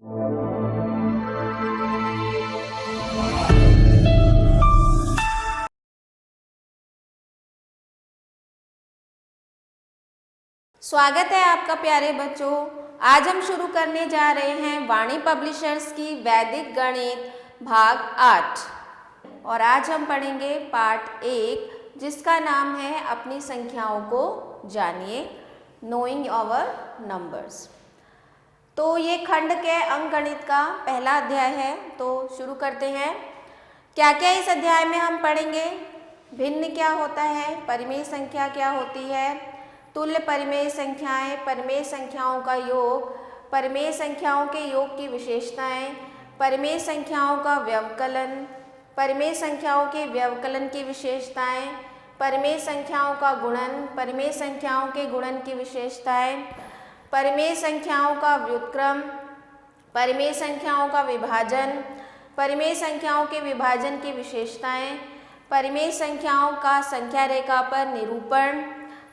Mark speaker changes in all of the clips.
Speaker 1: स्वागत है आपका प्यारे बच्चों। आज हम शुरू करने जा रहे हैं वाणी पब्लिशर्स की वैदिक गणित भाग 8 और आज हम पढ़ेंगे पार्ट 1 जिसका नाम है अपनी संख्याओं को जानिए, नोइंग आवर नंबर्स। तो ये खंड के अंकगणित का पहला अध्याय है, तो शुरू करते हैं। क्या क्या इस अध्याय में हम पढ़ेंगे? भिन्न क्या होता है, परिमेय संख्या क्या होती है, तुल्य परिमेय संख्याएं, परिमेय संख्याओं का योग, परिमेय संख्याओं के योग की विशेषताएं, परिमेय संख्याओं का व्यवकलन, परिमेय संख्याओं के व्यवकलन की विशेषताएं, परिमेय संख्याओं का गुणन, परिमेय संख्याओं के गुणन की विशेषताएं, परिमेय संख्याओं का व्युत्क्रम, परिमेय संख्याओं का विभाजन, परिमेय संख्याओं के विभाजन की विशेषताएं, परिमेय संख्याओं का संख्या रेखा पर निरूपण,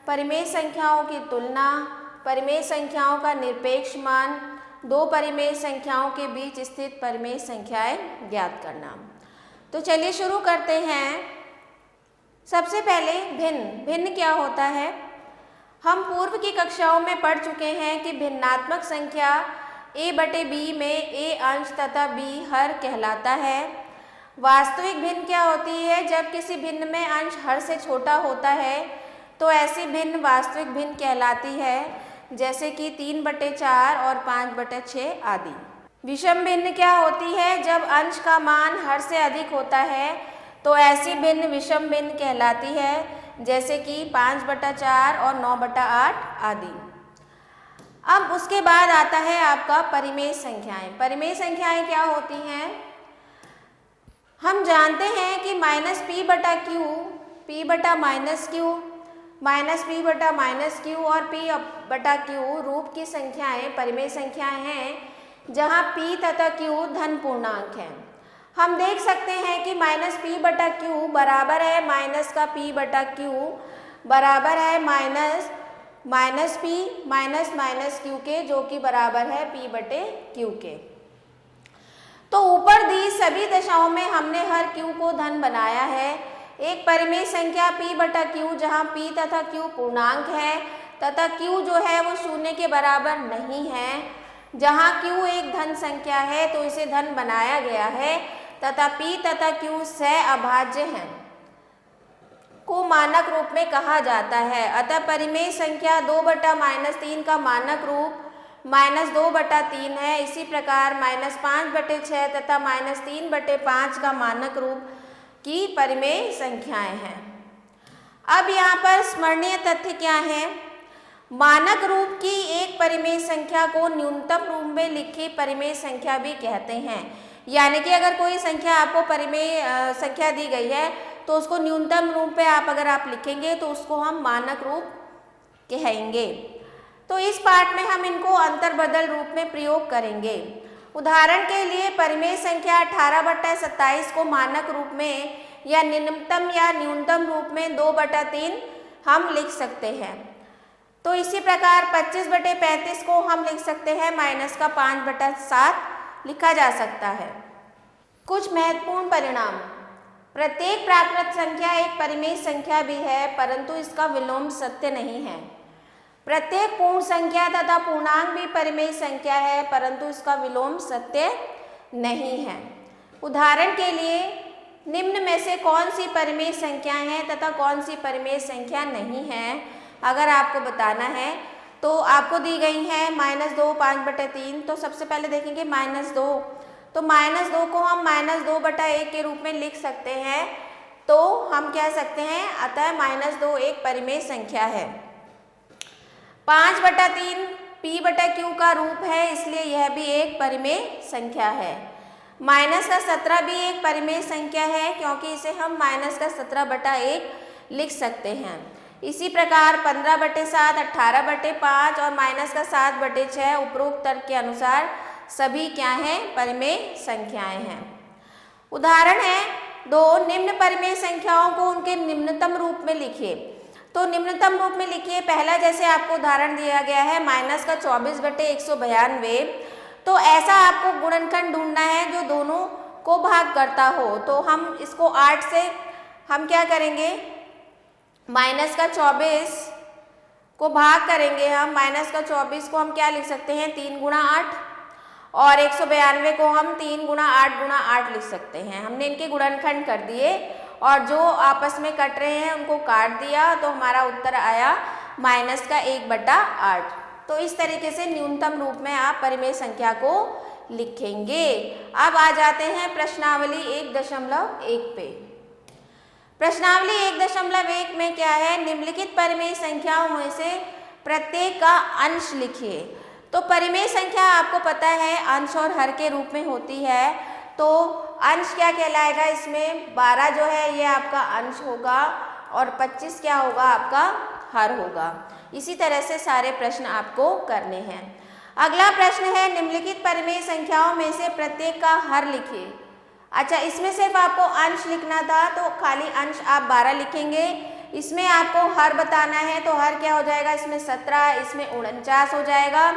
Speaker 1: परिमेय संख्याओं की तुलना, परिमेय संख्याओं का निरपेक्ष मान, दो परिमेय संख्याओं के बीच स्थित परिमेय संख्याएं ज्ञात करना। तो चलिए शुरू करते हैं। सबसे पहले भिन्न क्या होता है? हम पूर्व की कक्षाओं में पढ़ चुके हैं कि भिन्नात्मक संख्या a/b में a अंश तथा b हर कहलाता है। वास्तविक भिन्न क्या होती है? जब किसी भिन्न में अंश हर से छोटा होता है तो ऐसी भिन्न वास्तविक भिन्न कहलाती है, जैसे कि 3/4 और 5/6 आदि। विषम भिन्न क्या होती है? जब अंश का मान हर से अधिक होता है तो ऐसी भिन्न विषम भिन्न कहलाती है, जैसे कि 5/4 और 9/8 आदि। अब उसके बाद आता है आपका परिमेय संख्याएं। परिमेय संख्याएं क्या होती हैं? हम जानते हैं कि -p/q, p/-q, -p/-q और p/q रूप की संख्याएं परिमेय संख्याएं हैं, जहां p तथा q धन पूर्णांक हैं। हम देख सकते हैं कि -p/q बराबर है माइनस का p/q बराबर है माइनस p माइनस q के, जो कि बराबर है p/q के। तो ऊपर दी सभी दशाओं में हमने हर q को धन बनाया है। एक परिमेय संख्या p/q जहाँ p तथा q पूर्णांक है तथा q जो है वो शून्य के बराबर नहीं है, जहाँ q एक धन संख्या है तो इसे धन बनाया गया है तथा p तथा q सहअभाज्य हैं को मानक रूप में कहा जाता है। अतः परिमेय संख्या 2/-3 का मानक रूप -2/3 है। इसी प्रकार -5/6 तथा -3/5 का मानक रूप की परिमेय संख्याएं हैं। अब यहाँ पर स्मरणीय तथ्य क्या है? मानक रूप की एक परिमेय संख्या को न्यूनतम रूप में लिखी परिमेय संख्या भी कहते हैं। यानी कि अगर कोई संख्या आपको परिमेय संख्या दी गई है तो उसको न्यूनतम रूप पे अगर आप लिखेंगे तो उसको हम मानक रूप कहेंगे। तो इस पाठ में हम इनको अंतर बदल रूप में प्रयोग करेंगे। उदाहरण के लिए परिमेय संख्या 18/27 को मानक रूप में या निम्नतम या न्यूनतम रूप में 2/3 हम लिख सकते हैं। तो इसी प्रकार 25/35 को हम लिख सकते हैं -5/7 लिखा जा सकता है। कुछ महत्वपूर्ण परिणाम। प्रत्येक प्राकृत संख्या एक परिमेय संख्या भी है, परंतु इसका विलोम सत्य नहीं है। प्रत्येक पूर्ण संख्या तथा पूर्णांक भी परिमेय संख्या है, परंतु इसका विलोम सत्य नहीं है। उदाहरण के लिए निम्न में से कौन सी परिमेय संख्याएं हैं तथा कौन सी परिमेय संख्या नहीं है, अगर आपको बताना है तो आपको दी गई है -2 5/3। तो सबसे पहले देखेंगे -2, तो -2 को हम -2/1 के रूप में लिख सकते हैं। तो हम कह सकते हैं अतः -2 एक परिमेय संख्या है। 5/3 p/q का रूप है, इसलिए यह भी एक परिमेय संख्या है। -17 भी एक परिमेय संख्या है, क्योंकि इसे हम -17/1 लिख सकते हैं। इसी प्रकार 15/7, 18/5 और -7/6 उपरोक्त तर्क के अनुसार सभी क्या हैं? परिमेय संख्याएं हैं। उदाहरण है 2, निम्न परिमेय संख्याओं को उनके निम्नतम रूप में लिखिए। तो निम्नतम रूप में लिखिए। पहला जैसे आपको उदाहरण दिया गया है -24/192, तो ऐसा आपको गुणनखंड ढूंढना है जो दोनों को भाग करता हो। तो हम इसको 8 से हम क्या करेंगे, माइनस का 24 को भाग करेंगे। हम माइनस का 24 को हम क्या लिख सकते हैं, 3 गुणा 8, और 192 को हम 3 गुणा 8 गुणा 8 लिख सकते हैं। हमने इनके गुणनखंड कर दिए और जो आपस में कट रहे हैं उनको काट दिया, तो हमारा उत्तर आया माइनस का 1/8। तो इस तरीके से न्यूनतम रूप में आप परिमेय संख्या को लिखेंगे। अब आ जाते हैं प्रश्नावली 1.1 पे। प्रश्नावली 1.1 में क्या है, निम्नलिखित परिमेय संख्याओं में से प्रत्येक का अंश लिखिए। तो परिमेय संख्या आपको पता है अंश और हर के रूप में होती है। तो अंश क्या कहलाएगा, इसमें 12 जो है ये आपका अंश होगा और 25 क्या होगा, आपका हर होगा। इसी तरह से सारे प्रश्न आपको करने हैं। अगला प्रश्न है, निम्नलिखित परिमेय संख्याओं में से प्रत्येक का हर लिखिए। अच्छा, इसमें सिर्फ आपको अंश लिखना था तो खाली अंश आप 12 लिखेंगे। इसमें आपको हर बताना है तो हर क्या हो जाएगा, इसमें 17, इसमें 49 हो जाएगा।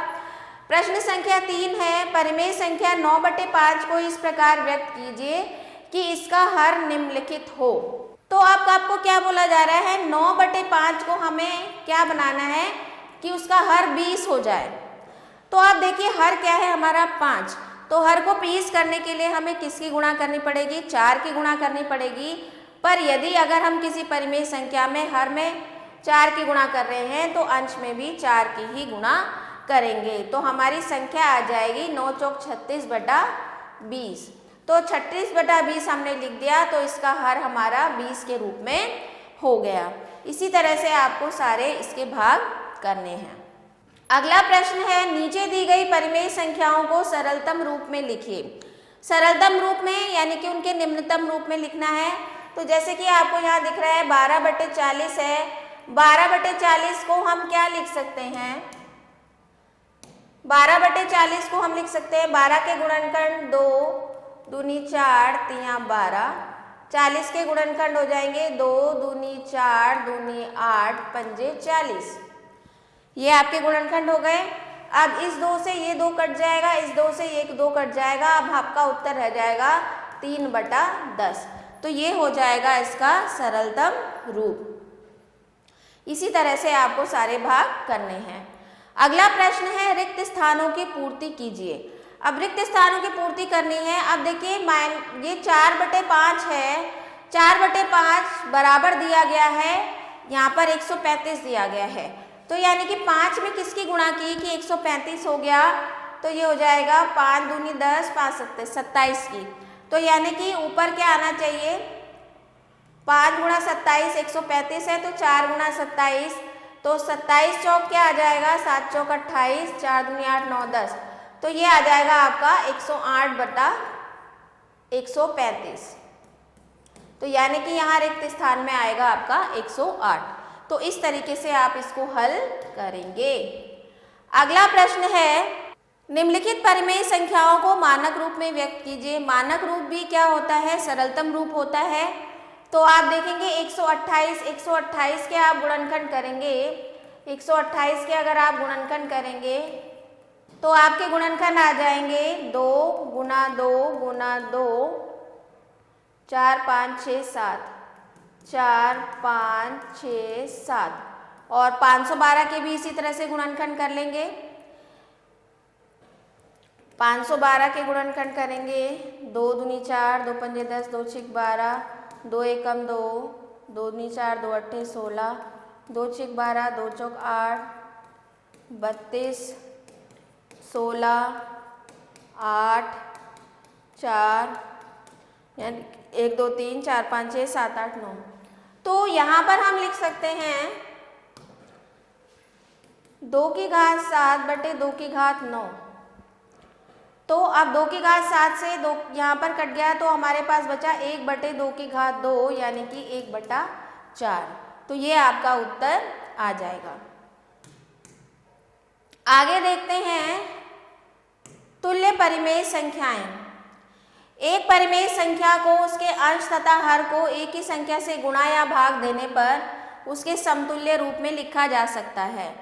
Speaker 1: प्रश्न संख्या 3 है, परिमेय संख्या 9/5 को इस प्रकार व्यक्त कीजिए कि इसका हर निम्नलिखित हो। तो आपको क्या बोला जा रहा है, 9/5 को हमें क्या बनाना है कि उसका हर 20 हो जाए। तो आप देखिए हर क्या है हमारा 5, तो हर को 20 करने के लिए हमें किसकी गुणा करनी पड़ेगी, 4 की गुणा करनी पड़ेगी। पर यदि अगर हम किसी परिमेय संख्या में हर में 4 की गुणा कर रहे हैं तो अंश में भी 4 की ही गुणा करेंगे। तो हमारी संख्या आ जाएगी 9 चौक 36/20। तो 36/20 हमने लिख दिया, तो इसका हर हमारा 20 के रूप में हो गया। इसी तरह से आपको सारे इसके भाग करने हैं। अगला प्रश्न है, नीचे दी गई परिमेय संख्याओं को सरलतम रूप में लिखिए। सरलतम रूप में यानी कि उनके निम्नतम रूप में लिखना है। तो जैसे कि आपको यहाँ दिख रहा है 12/40 है, 12/40 को हम क्या लिख सकते हैं, 12/40 को हम लिख सकते हैं 12 के गुणनखंड 2 दूनी 4 तिया 12, 40 के गुणनखंड हो जाएंगे 2 दूनी 4 दूनी 8 पंजे 40। ये आपके गुणनखंड हो गए। अब इस 2 से ये 2 कट जाएगा, इस 2 से ये 2 कट जाएगा। अब आपका उत्तर रह जाएगा 3/10। तो ये हो जाएगा इसका सरलतम रूप। इसी तरह से आपको सारे भाग करने हैं। अगला प्रश्न है, रिक्त स्थानों की पूर्ति कीजिए। अब रिक्त स्थानों की पूर्ति करनी है। अब देखिए ये 4/5 है, 4/5 बराबर दिया गया है, यहाँ पर 135 दिया गया है। तो यानी कि 5 में किसकी गुणा की कि 135 हो गया, तो ये हो जाएगा 5 दूनी 10 5 सत्ते 27 की। तो यानी कि ऊपर क्या आना चाहिए, 5 गुणा 27 135 है, तो 4 गुणा 27, तो 27 चौक क्या आ जाएगा, 7 चौक 28, 4 दूनी 8 9 10। तो ये आ जाएगा आपका 108/135। तो यानी कि यहाँ रिक्त स्थान में आएगा आपका 108। तो इस तरीके से आप इसको हल करेंगे। अगला प्रश्न है, निम्नलिखित परिमेय संख्याओं को मानक रूप में व्यक्त कीजिए। मानक रूप भी क्या होता है, सरलतम रूप होता है। तो आप देखेंगे 128 के आप गुणनखंड करेंगे, 128 के अगर आप गुणनखंड करेंगे तो आपके गुणनखंड आ जाएंगे 2 गुना 2 गुना 2 4 5 6 7, 4 5 6 7, और 512 के भी इसी तरह से गुणनखंड कर लेंगे। 512 के गुणनखंड करेंगे 2 दूनी 4 2 पंजे 10 2 6 12, 2 एकम 2 2 दूनी 4 2 अट्ठे 16, 2 6 12 2 चौक 8 32 16 8 4 यानी 1 2 3 4 5 6 7 8 9। तो यहाँ पर हम लिख सकते हैं 2 की घात 7/2 की घात 9। तो अब 2 की घात 7 से 2 यहाँ पर कट गया, तो हमारे पास बचा 1/2 की घात 2 यानी कि 1/4। तो ये आपका उत्तर आ जाएगा। आगे देखते हैं तुल्य परिमेय संख्याएं। एक परिमेय संख्या को उसके अंश तथा हर को एक ही संख्या से गुणा या भाग देने पर उसके समतुल्य रूप में लिखा जा सकता है।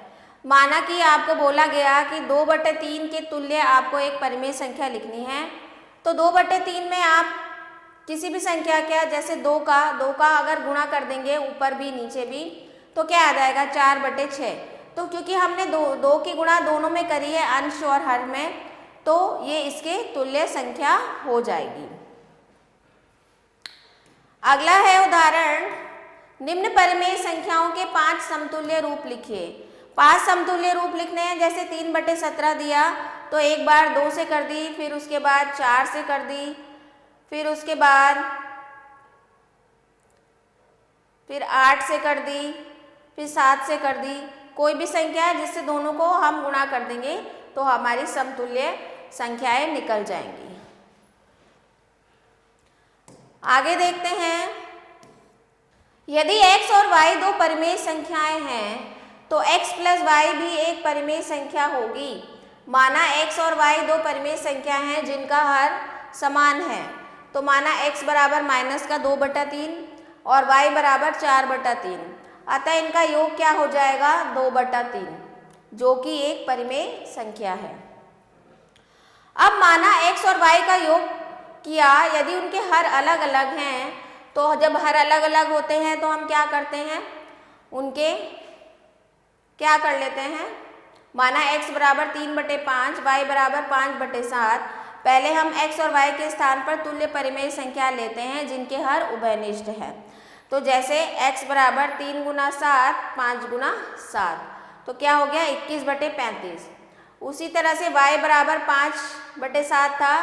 Speaker 1: माना कि आपको बोला गया कि 2/3 के तुल्य आपको एक परिमेय संख्या लिखनी है, तो 2/3 में आप किसी भी संख्या क्या, जैसे 2 का अगर गुणा कर देंगे ऊपर भी नीचे भी, तो क्या आ जाएगा 4/6। तो क्योंकि हमने दो की गुणा दोनों में करी है, अंश और हर में, तो ये इसके तुल्य संख्या हो जाएगी। अगला है उदाहरण, निम्न परिमेय संख्याओं के 5 समतुल्य रूप लिखिए। 5 समतुल्य रूप लिखने हैं, जैसे 3/17 दिया तो एक बार 2 से कर दी, फिर उसके बाद 4 से कर दी, फिर उसके बाद फिर 8 से कर दी, फिर 7 से कर दी। कोई भी संख्या है जिससे दोनों को हम गुणा कर देंगे तो हमारी समतुल्य संख्याएं निकल जाएंगी। आगे देखते हैं, यदि x और y दो परिमेय संख्याएं हैं तो x + y भी एक परिमेय संख्या होगी। माना x और y दो परिमेय संख्या हैं जिनका हर समान है, तो माना x बराबर -2/3 और y बराबर 4/3, अतः इनका योग क्या हो जाएगा 2/3, जो कि एक परिमेय संख्या है। अब माना x और y का योग किया, यदि उनके हर अलग अलग हैं, तो जब हर अलग अलग होते हैं तो हम क्या करते हैं, उनके क्या कर लेते हैं, माना x बराबर 3/5, y बराबर 5/7, पहले हम x और y के स्थान पर तुल्य परिमेय संख्या लेते हैं जिनके हर उभयनिष्ठ है। तो जैसे x बराबर 3 × 7, 5 × 7, तो क्या हो गया 21/35। उसी तरह से y बराबर 5/7 था,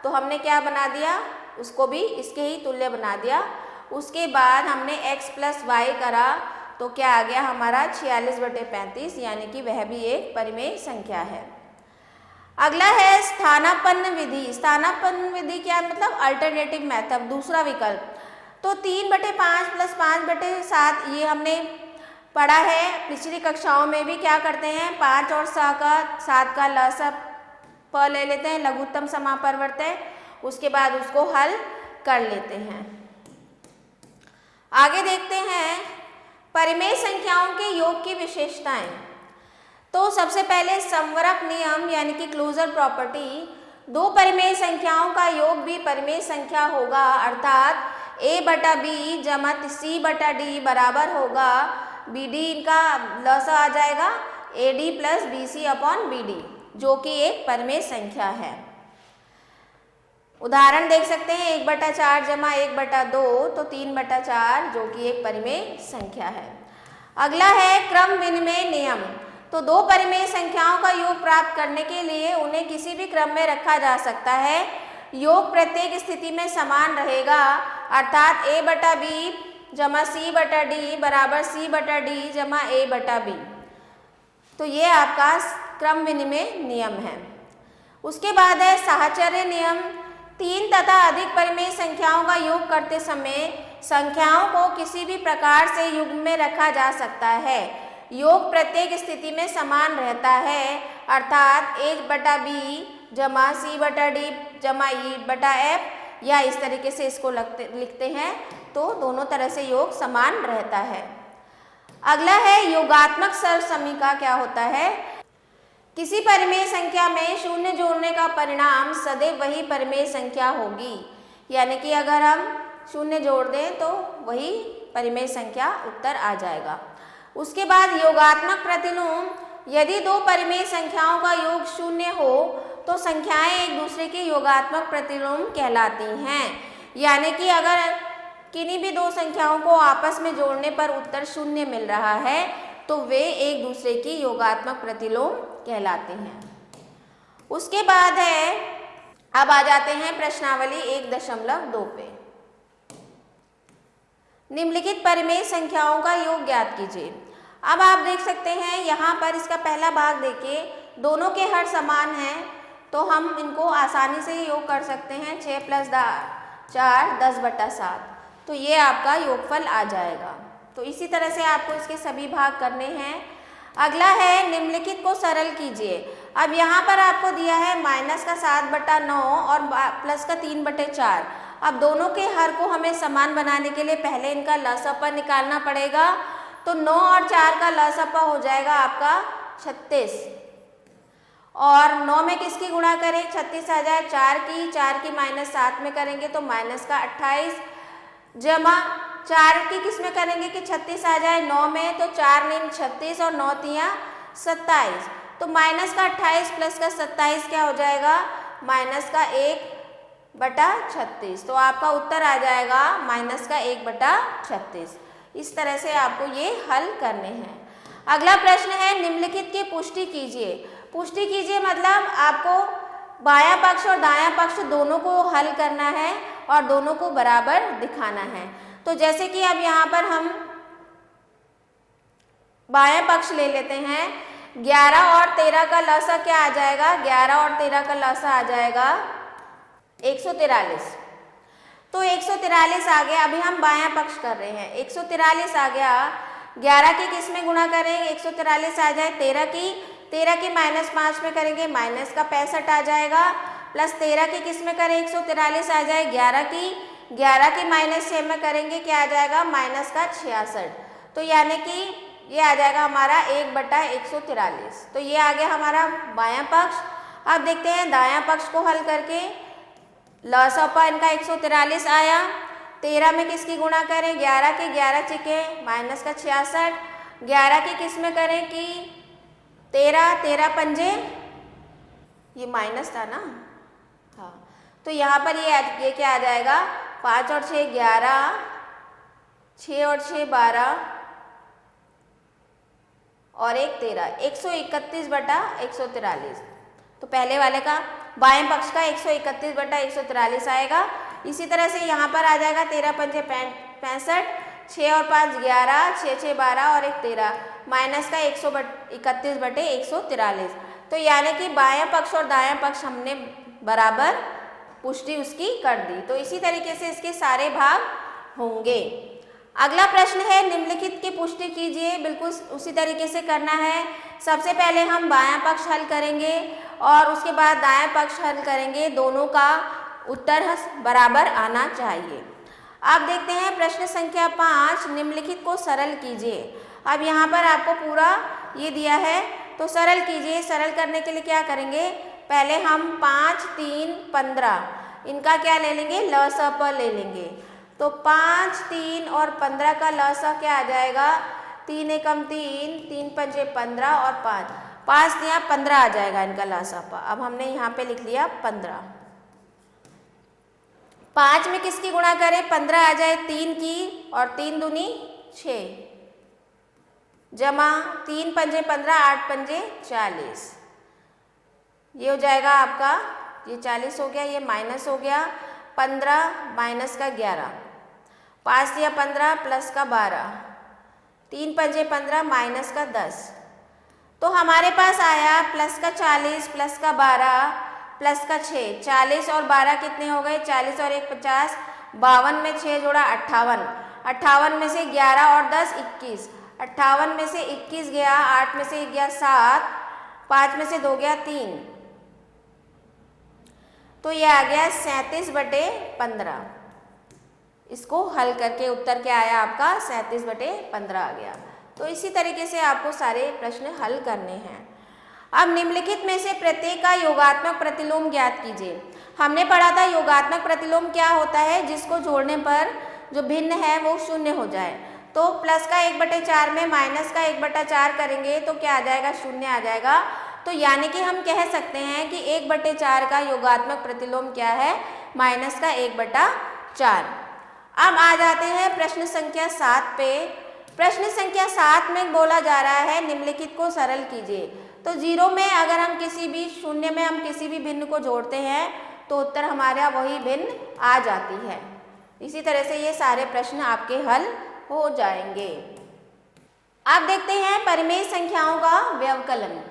Speaker 1: तो हमने क्या बना दिया, उसको भी इसके ही तुल्य बना दिया। उसके बाद हमने x + y करा, तो क्या आ गया हमारा 46/35, यानी कि वह भी एक परिमेय संख्या है। अगला है स्थानापन्न विधि। स्थानापन्न विधि क्या मतलब, अल्टरनेटिव मेथड, दूसरा विकल्प। तो 3/5 + 5/7 ये हमने पढ़ा है पिछली कक्षाओं में भी। क्या करते हैं, 5 और 7 का लसप ले लेते हैं, लघुत्तम समापरिवर्त्य, उसके बाद उसको हल कर लेते हैं। आगे देखते हैं परिमेय संख्याओं के योग की विशेषताएं। तो सबसे पहले संवरक नियम यानी कि क्लोजर प्रॉपर्टी, दो परिमेय संख्याओं का योग भी परिमेय संख्या होगा, अर्थात a/b जमा c/d बराबर होगा bd, इनका लस आ जाएगा ad + bc/bd, जो कि एक परिमेय संख्या है। उदाहरण देख सकते हैं, 1/4 जमा 1/2 तो 3/4, जो कि एक परिमेय संख्या है। अगला है क्रम विनिमय नियम। तो दो परिमेय संख्याओं का योग प्राप्त करने के लिए उन्हें किसी भी क्रम में रखा जा सकता है। योग प्रत्येक स्थिति में समान रहेगा, अर्थात a/b जमा c/d बराबर c/d जमा a/b। तो ये आपका क्रम विनिमय नियम है। उसके बाद है साहचर्य नियम। 3 तथा अधिक परिमेय संख्याओं का योग करते समय संख्याओं को किसी भी प्रकार से युग्म में रखा जा सकता है। योग प्रत्येक स्थिति में समान रहता है, अर्थात a/b जमा c/d जमा e/f, या इस तरीके से इसको लिखते हैं, तो दोनों तरह से योग समान रहता है। अगला है योगात्मक सर्वसमीका। क्या होता है, किसी परिमेय संख्या में शून्य जोड़ने का परिणाम सदैव वही परिमेय संख्या होगी, यानी कि अगर हम शून्य जोड़ दें तो वही परिमेय संख्या उत्तर आ जाएगा। उसके बाद योगात्मक प्रतिलोम, यदि दो परिमेय संख्याओं का योग शून्य हो तो संख्याएं एक दूसरे के योगात्मक प्रतिलोम कहलाती हैं, यानी कि अगर किन्हीं भी दो संख्याओं को आपस में जोड़ने पर उत्तर शून्य मिल रहा है तो वे एक दूसरे की योगात्मक प्रतिलोम कहलाते हैं। उसके बाद है, अब आ जाते हैं प्रश्नावली 1.2 पे। निम्नलिखित परिमेय संख्याओं का योग ज्ञात कीजिए। अब आप देख सकते हैं यहाँ पर इसका पहला भाग देखिए, दोनों के हर समान हैं, तो हम इनको आसानी से योग कर सकते हैं। 6 + 4 10/7, तो ये आपका योगफल आ जाएगा। तो इसी तरह से आपको इसके सभी भाग करने हैं। अगला है निम्नलिखित को सरल कीजिए। अब यहाँ पर आपको दिया है -7/9 और +3/4। अब दोनों के हर को हमें समान बनाने के लिए पहले इनका लसअ निकालना पड़ेगा। तो 9 और 4 का लसअ हो जाएगा आपका 36 और 9 में किसकी गुणा करें, 36 आ जाए, 4 की माइनस 7 में करेंगे तो माइनस का 28 जमा 4 की किस में करेंगे कि 36 आ जाए 9 में तो 4 9 36 और 9 तिया 27 तो माइनस का 28 प्लस का 27 क्या हो जाएगा माइनस का 1/36। तो आपका उत्तर आ जाएगा माइनस का 1/36। इस तरह से आपको ये हल करने हैं। अगला प्रश्न है निम्नलिखित की पुष्टि कीजिए। पुष्टि कीजिए मतलब आपको बायां पक्ष और दायां पक्ष दोनों को हल करना है और दोनों को बराबर दिखाना है। तो जैसे कि अब यहाँ पर हम बायां पक्ष ले लेते हैं, 11 और 13 का लसा क्या आ जाएगा, 11 और 13 का लसा आ जाएगा 143। तो 143 आ गया। अभी हम बायां पक्ष कर रहे हैं, 143 आ गया, 11 की किस में गुणा करेंगे 143 आ जाए, 13 की माइनस 5 में करेंगे माइनस का 65 आ जाएगा, प्लस 13 की किस में करें 143 आ जाए, 11 की माइनस 6 में करेंगे क्या आ जाएगा माइनस का 66। तो यानी कि ये आ जाएगा हमारा 1/143। तो ये आ गया हमारा बायां पक्ष। अब देखते हैं दायां पक्ष को हल करके। लसापा इनका 143 आया, 13 में किसकी गुणा करें 11 की, 11 चिके माइनस का 66, 11 की किस में करें कि 13 पंजे ये माइनस था ना, हाँ तो यहाँ पर ये क्या आ जाएगा 5 और 6 11, 6 और 6 12 और 1 13, 131/143। तो पहले वाले का बाएं पक्ष का 131/143 आएगा। इसी तरह से यहाँ पर आ जाएगा 13 पंजे 65, 6 और 5 11, 6 6 12 और 1 13 माइनस का 131/143। तो यानी कि बायां पक्ष और दायां पक्ष हमने बराबर पुष्टि उसकी कर दी। तो इसी तरीके से इसके सारे भाग होंगे। अगला प्रश्न है निम्नलिखित की पुष्टि कीजिए। बिल्कुल उसी तरीके से करना है। सबसे पहले हम बायां पक्ष हल करेंगे और उसके बाद दायां पक्ष हल करेंगे। दोनों का उत्तर बराबर आना चाहिए। अब देखते हैं प्रश्न संख्या 5, निम्नलिखित को सरल कीजिए। अब यहाँ पर आपको पूरा ये दिया है तो सरल कीजिए। सरल करने के लिए क्या करेंगे, पहले हम 5 3 15 इनका क्या ले लेंगे लसप ले लेंगे। तो 5 3 और 15 का लसा क्या आ जाएगा 3 एकम 3, 3 पंजे 15 और 5 दिया 15 आ जाएगा इनका लसापा। अब हमने यहाँ पे लिख लिया 15। 5 में किसकी गुणा करें 15 आ जाए 3 की और 3 दूनी 6 जमा 3 पंजे 15, 8 पंजे 40। ये हो जाएगा आपका, ये 40 हो गया, ये माइनस हो गया 15 माइनस का 11, 5 दिया 15 प्लस का 12, 3 पंजे 15 माइनस का 10। तो हमारे पास आया प्लस का 40 प्लस का 12 प्लस का 6। 40 और 12 कितने हो गए 40 और 1 50, 52 में 6 जोड़ा 58, 58 में से 11 और 10 21, 58 में से 21 गया, 8 में से 1 गया 7, 5 में से 2 गया 3। तो ये आ गया 37/15। इसको हल करके उत्तर क्या आया आपका 37/15 आ गया। तो इसी तरीके से आपको सारे प्रश्न हल करने हैं। अब निम्नलिखित में से प्रत्येक का योगात्मक प्रतिलोम ज्ञात कीजिए। हमने पढ़ा था योगात्मक प्रतिलोम क्या होता है, जिसको जोड़ने पर जो भिन्न है वो शून्य हो जाए। तो प्लस का 1/4 में माइनस का 1/4 करेंगे तो क्या आ जाएगा शून्य आ जाएगा। तो यानी कि हम कह सकते हैं कि 1/4 का योगात्मक प्रतिलोम क्या है माइनस का 1/4। अब आ जाते हैं प्रश्न संख्या 7 पे। प्रश्न संख्या 7 में बोला जा रहा है निम्नलिखित को सरल कीजिए। तो 0 में अगर हम किसी भी शून्य में हम किसी भी भिन्न को जोड़ते हैं तो उत्तर हमारा वही भिन्न आ जाती है। इसी तरह से ये सारे प्रश्न आपके हल हो जाएंगे। अब देखते हैं परिमेय संख्याओं का व्यवकलन।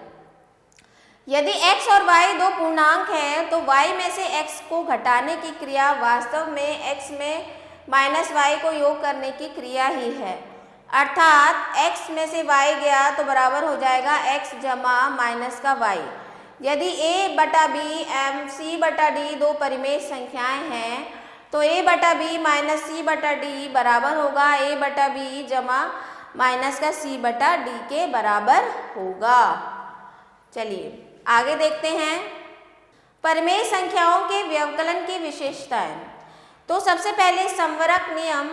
Speaker 1: यदि x और y दो पूर्णांक हैं तो y में से x को घटाने की क्रिया वास्तव में x में माइनस y को योग करने की क्रिया ही है। अर्थात x में से y गया तो बराबर हो जाएगा x जमा माइनस का y। यदि a/b m c/d दो परिमेय संख्याएं हैं तो a/b माइनस c/d बराबर होगा a/b जमा माइनस का c/d के बराबर होगा। चलिए आगे देखते हैं परिमेय संख्याओं के व्यवकलन की विशेषताएं। तो सबसे पहले संवरक नियम,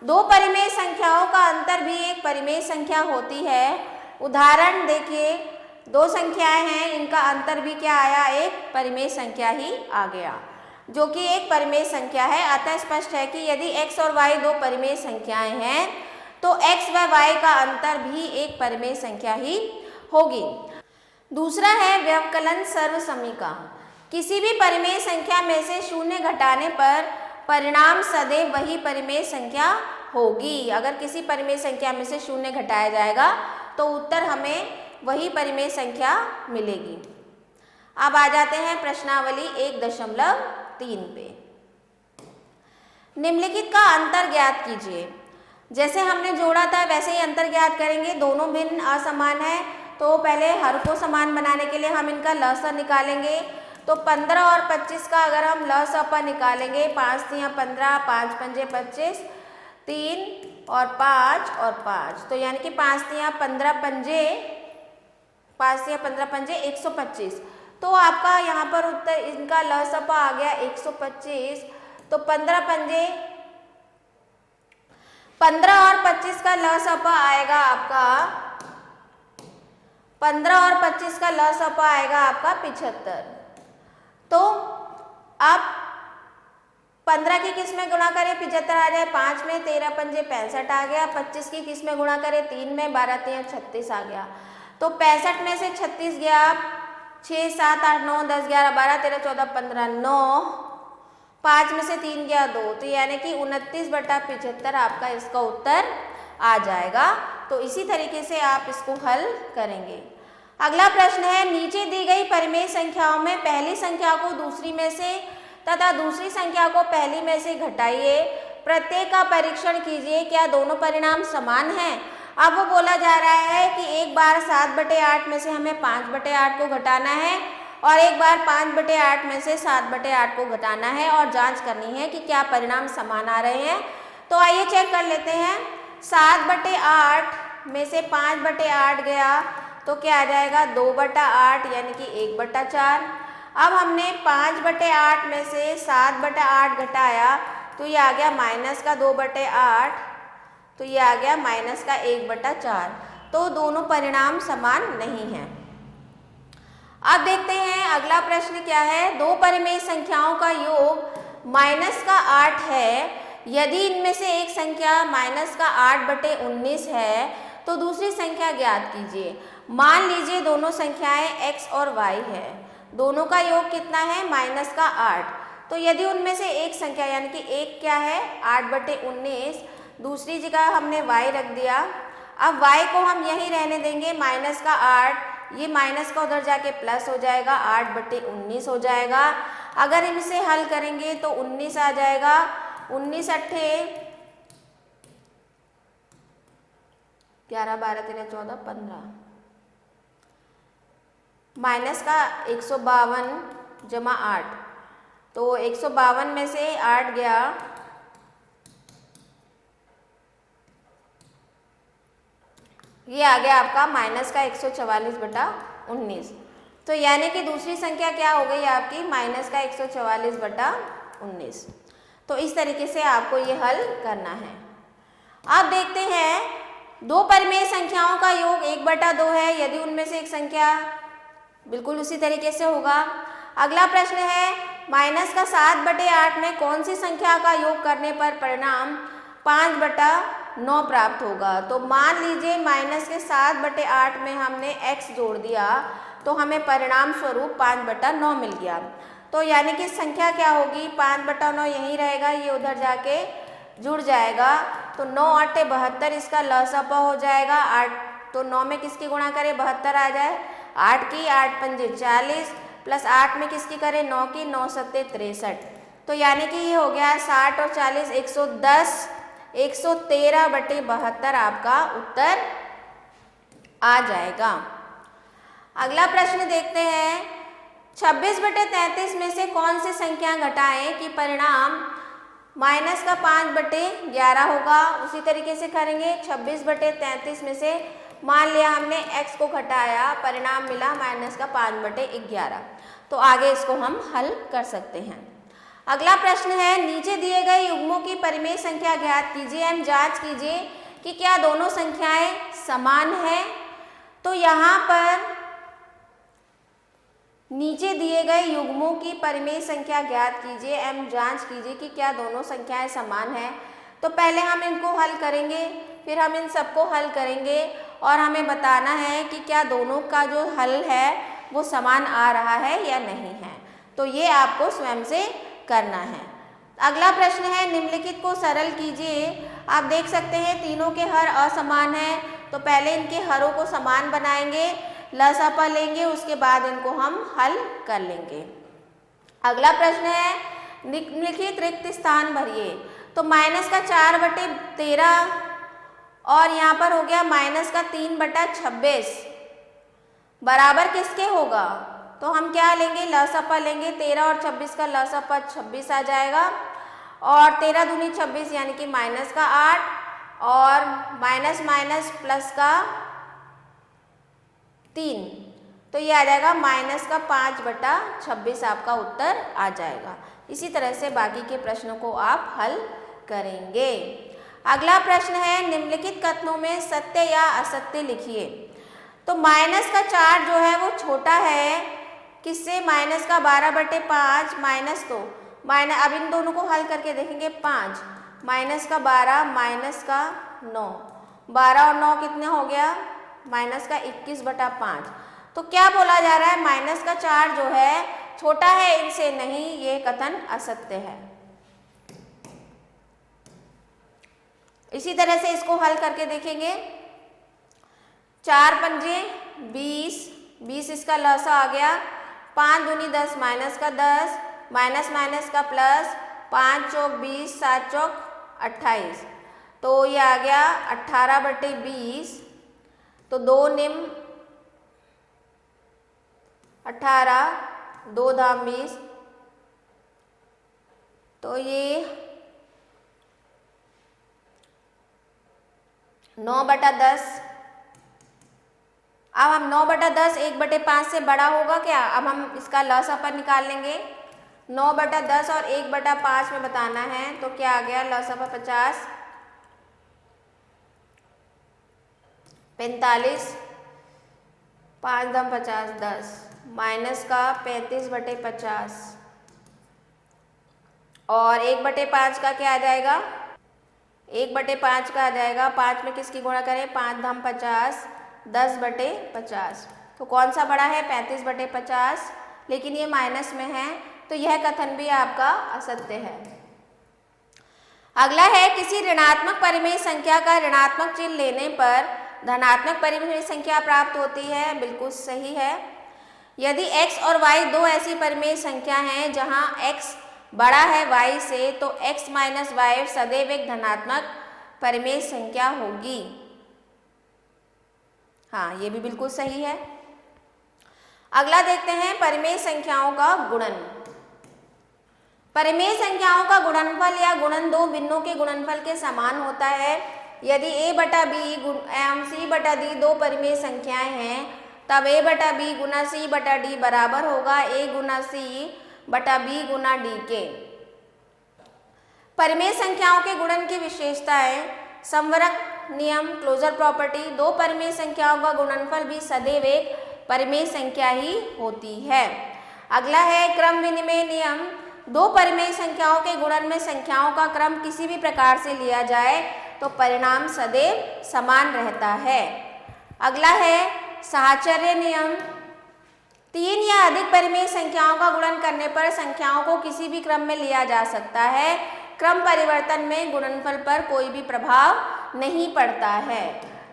Speaker 1: दो परिमेय संख्याओं का अंतर भी एक परिमेय संख्या होती है। उदाहरण देखिए, दो संख्याएं हैं, इनका अंतर भी क्या आया, एक परिमेय संख्या ही आ गया, जो कि एक परिमेय संख्या है। अतः स्पष्ट है कि यदि x और y दो परिमेय संख्याएं हैं तो x व y का अंतर भी एक परिमेय संख्या ही होगी। दूसरा है व्यवकलन सर्वसमीका। किसी भी परिमेय संख्या में से शून्य घटाने पर परिणाम सदैव वही परिमेय संख्या होगी। अगर किसी परिमेय संख्या में से शून्य घटाया जाएगा तो उत्तर हमें वही परिमेय संख्या मिलेगी। अब आ जाते हैं प्रश्नावली 1.3 पे। निम्नलिखित का अंतर ज्ञात कीजिए। जैसे हमने जोड़ा था वैसे ही अंतर ज्ञात करेंगे। दोनों भिन्न असमान है तो पहले हर को समान बनाने के लिए हम इनका लसा निकालेंगे। तो 15 और 25 का अगर हम लसा निकालेंगे, 5 3 15, 5 पंजे 25, 3 और 5, तो यानी कि 5 3 15 पंजे 125। तो आपका यहाँ पर उत्तर इनका लसपा आ गया 125। तो 15 पंजे 15 और 25 का लसपा आएगा आपका 15 और 25 का लसपा आएगा आपका 75। तो आप 15 की किस में गुणा करें, 75 आ जाए 5 में, 13 पंजे 65 आ गया। 25 की किस में गुणा करें, 3 में, 12 3 36 आ गया। तो 65 में से 36 गया, 6 7 8 9 10 11 12 13 14 15 9, 5 में से 3 गया 2, तो यानी कि 29/75 आपका इसका उत्तर आ जाएगा। तो इसी तरीके से आप इसको हल करेंगे। अगला प्रश्न है, नीचे दी गई परिमेय संख्याओं में पहली संख्या को दूसरी में से तथा दूसरी संख्या को पहली में से घटाइए, प्रत्येक का परीक्षण कीजिए, क्या दोनों परिणाम समान हैं। अब वो बोला जा रहा है कि एक बार 7/8 में से हमें 5/8 को घटाना है और एक बार 5/8 में से 7/8 को घटाना है और जांच करनी है कि क्या परिणाम समान आ रहे हैं। तो आइए चेक कर लेते हैं। 7/8 में से 5/8 गया तो क्या आ जाएगा, 2/8 यानी कि 1/4। अब हमने 5/8 में से 7/8 घटाया तो ये आ गया माइनस का 2/8, तो ये आ गया माइनस का 1/4। तो दोनों परिणाम समान नहीं हैं। अब देखते हैं अगला प्रश्न क्या है। दो परिमेय संख्याओं का योग माइनस का 8 है। यदि इनमें से एक संख्या माइनस का 8/19 है तो दूसरी संख्या ज्ञात कीजिए। मान लीजिए दोनों संख्याएं x और y है, दोनों का योग कितना है, माइनस का 8। तो यदि उनमें से एक संख्या यानी कि एक क्या है 8/19, दूसरी जगह हमने y रख दिया। अब y को हम यहीं रहने देंगे माइनस का 8, ये माइनस का उधर जाके प्लस हो जाएगा, 8/19 हो जाएगा। अगर इनसे हल करेंगे तो 19 आ जाएगा, 19 अट्ठे 11 12 13 14 15, माइनस का 152 जमा 8, तो 152 में से 8 गया, ये आ गया आपका माइनस का 144/19। तो यानी कि दूसरी संख्या क्या हो गई आपकी, माइनस का 144/19। तो इस तरीके से आपको ये हल करना है। अब देखते हैं दो परिमेय संख्याओं का योग 1/2 है, यदि उनमें से एक संख्या बिल्कुल उसी तरीके से होगा। अगला प्रश्न है माइनस का 7/8 में कौन सी संख्या का योग करने पर परिणाम 5/9 प्राप्त होगा। तो मान लीजिए माइनस के 7/8 में हमने x जोड़ दिया तो हमें परिणाम स्वरूप 5/9 मिल गया। तो यानी कि संख्या क्या होगी, 5/9 यहीं रहेगा, ये उधर जाके जुड़ जाएगा। तो 9 8 72, इसका लसपा हो जाएगा 8। तो 9 में किसकी गुणा करें, 72 आ जाए, 8 की 8 पंजे 40 प्लस 8 में किसकी करें, 9 की 9 सत्ते 63। तो यानी कि ये हो गया 60 और 40 110, 113/72 आपका उत्तर आ जाएगा। अगला प्रश्न देखते हैं 26/33 में से कौन सी संख्या घटाएं कि परिणाम माइनस का 5/11 होगा। उसी तरीके से करेंगे 26/33 में से मान लिया हमने x को घटाया, परिणाम मिला माइनस का 5/11। तो आगे इसको हम हल कर सकते हैं। अगला प्रश्न है, नीचे दिए गए युग्मों की परिमेय संख्या ज्ञात कीजिए एवं जांच कीजिए कि क्या दोनों संख्याएं समान है। तो यहाँ पर नीचे दिए गए युग्मों की परिमेय संख्या ज्ञात कीजिए एवं जांच कीजिए कि क्या दोनों संख्याएं समान है। तो पहले हम इनको हल करेंगे, फिर हम इन सबको हल करेंगे और हमें बताना है कि क्या दोनों का जो हल है वो समान आ रहा है या नहीं है। तो ये आपको स्वयं से करना है। अगला प्रश्न है, निम्नलिखित को सरल कीजिए। आप देख सकते हैं तीनों के हर असमान हैं, तो पहले इनके हरों को समान बनाएंगे, लसापा लेंगे, उसके बाद इनको हम हल कर लेंगे। अगला प्रश्न है, निम्नलिखित रिक्त स्थान भरिए। तो माइनस का 4/13 और यहाँ पर हो गया माइनस का 3/26 बराबर किसके होगा। तो हम क्या लेंगे, लसापा लेंगे, 13 और 26 का लसापा 26 आ जाएगा और 13 दूनी 26 यानी कि माइनस का 8 और माइनस माइनस प्लस का 3, तो ये आ जाएगा माइनस का 5/26 आपका उत्तर आ जाएगा। इसी तरह से बाकी के प्रश्नों को आप हल करेंगे। अगला प्रश्न है, निम्नलिखित कथनों में सत्य या असत्य लिखिए। तो माइनस का 4 जो है वो छोटा है किससे, माइनस का 12/5 माइनस, तो माइनस, अब इन दोनों को हल करके देखेंगे, 5 माइनस का 12 माइनस का 9, 12 और 9 कितने हो गया, माइनस का 21/5। तो क्या बोला जा रहा है, माइनस का 4 जो है छोटा है इनसे, नहीं, ये कथन असत्य है। इसी तरह से इसको हल करके देखेंगे। 4 पंजे 20, 20 इसका लसा आ गया, 5 दूनी 10 माइनस का 10, माइनस माइनस का प्लस, 5 चौक 20, 7 चौक 28, तो ये आ गया 18/20। तो 2 निम 18, 2 धाम 20, तो ये 9/10। अब हम 9/10 1/5 से बड़ा होगा क्या, अब हम इसका लसापा निकाल लेंगे। 9/10 और 1/5 में बताना है, तो क्या आ गया, लसापा 50, 45, 5 दम 50 10, माइनस का 35/50 और 1/5 का क्या आ जाएगा, 1/5 का आ जाएगा, 5 में किसकी गुणा करें, 5 धाम 50, 10/50। तो कौन सा बड़ा है, 35/50, लेकिन ये माइनस में है, तो यह कथन भी आपका असत्य है। अगला है, किसी ऋणात्मक परिमेय संख्या का ऋणात्मक चिन्ह लेने पर धनात्मक परिमेय संख्या प्राप्त होती है। बिल्कुल सही है। यदि x और y दो ऐसी परिमेय संख्या हैं जहां x बड़ा है y से, तो x माइनस वाई सदैव एक धनात्मक परिमेय संख्या होगी। हाँ, ये भी बिल्कुल सही है। अगला देखते हैं, परिमेय संख्याओं का गुणन। परिमेय संख्याओं का गुणनफल या गुणन दो भिन्नों के गुणनफल के समान होता है। यदि a/b एवं c/d दो परिमेय संख्याएं हैं, तब a/b गुना c/d बराबर होगा a Guna c/b Guna d के। परिमेय संख्याओं के गुणन की विशेषताएं, संवरक नियम, क्लोजर प्रॉपर्टी। दो परिमेय संख्याओं का गुणनफल भी सदैव एक परिमेय संख्या ही होती है। अगला है, क्रम विनिमय नियम। दो परिमेय संख्याओं के गुणन में संख्याओं का क्रम किसी भी प्रकार से लिया जाए तो परिणाम सदैव समान रहता है। अगला है, साहचर्य नियम। तीन या अधिक परिमेय संख्याओं का गुणन करने पर संख्याओं को किसी भी क्रम में लिया जा सकता है। क्रम परिवर्तन में गुणनफल पर कोई भी प्रभाव नहीं पड़ता है।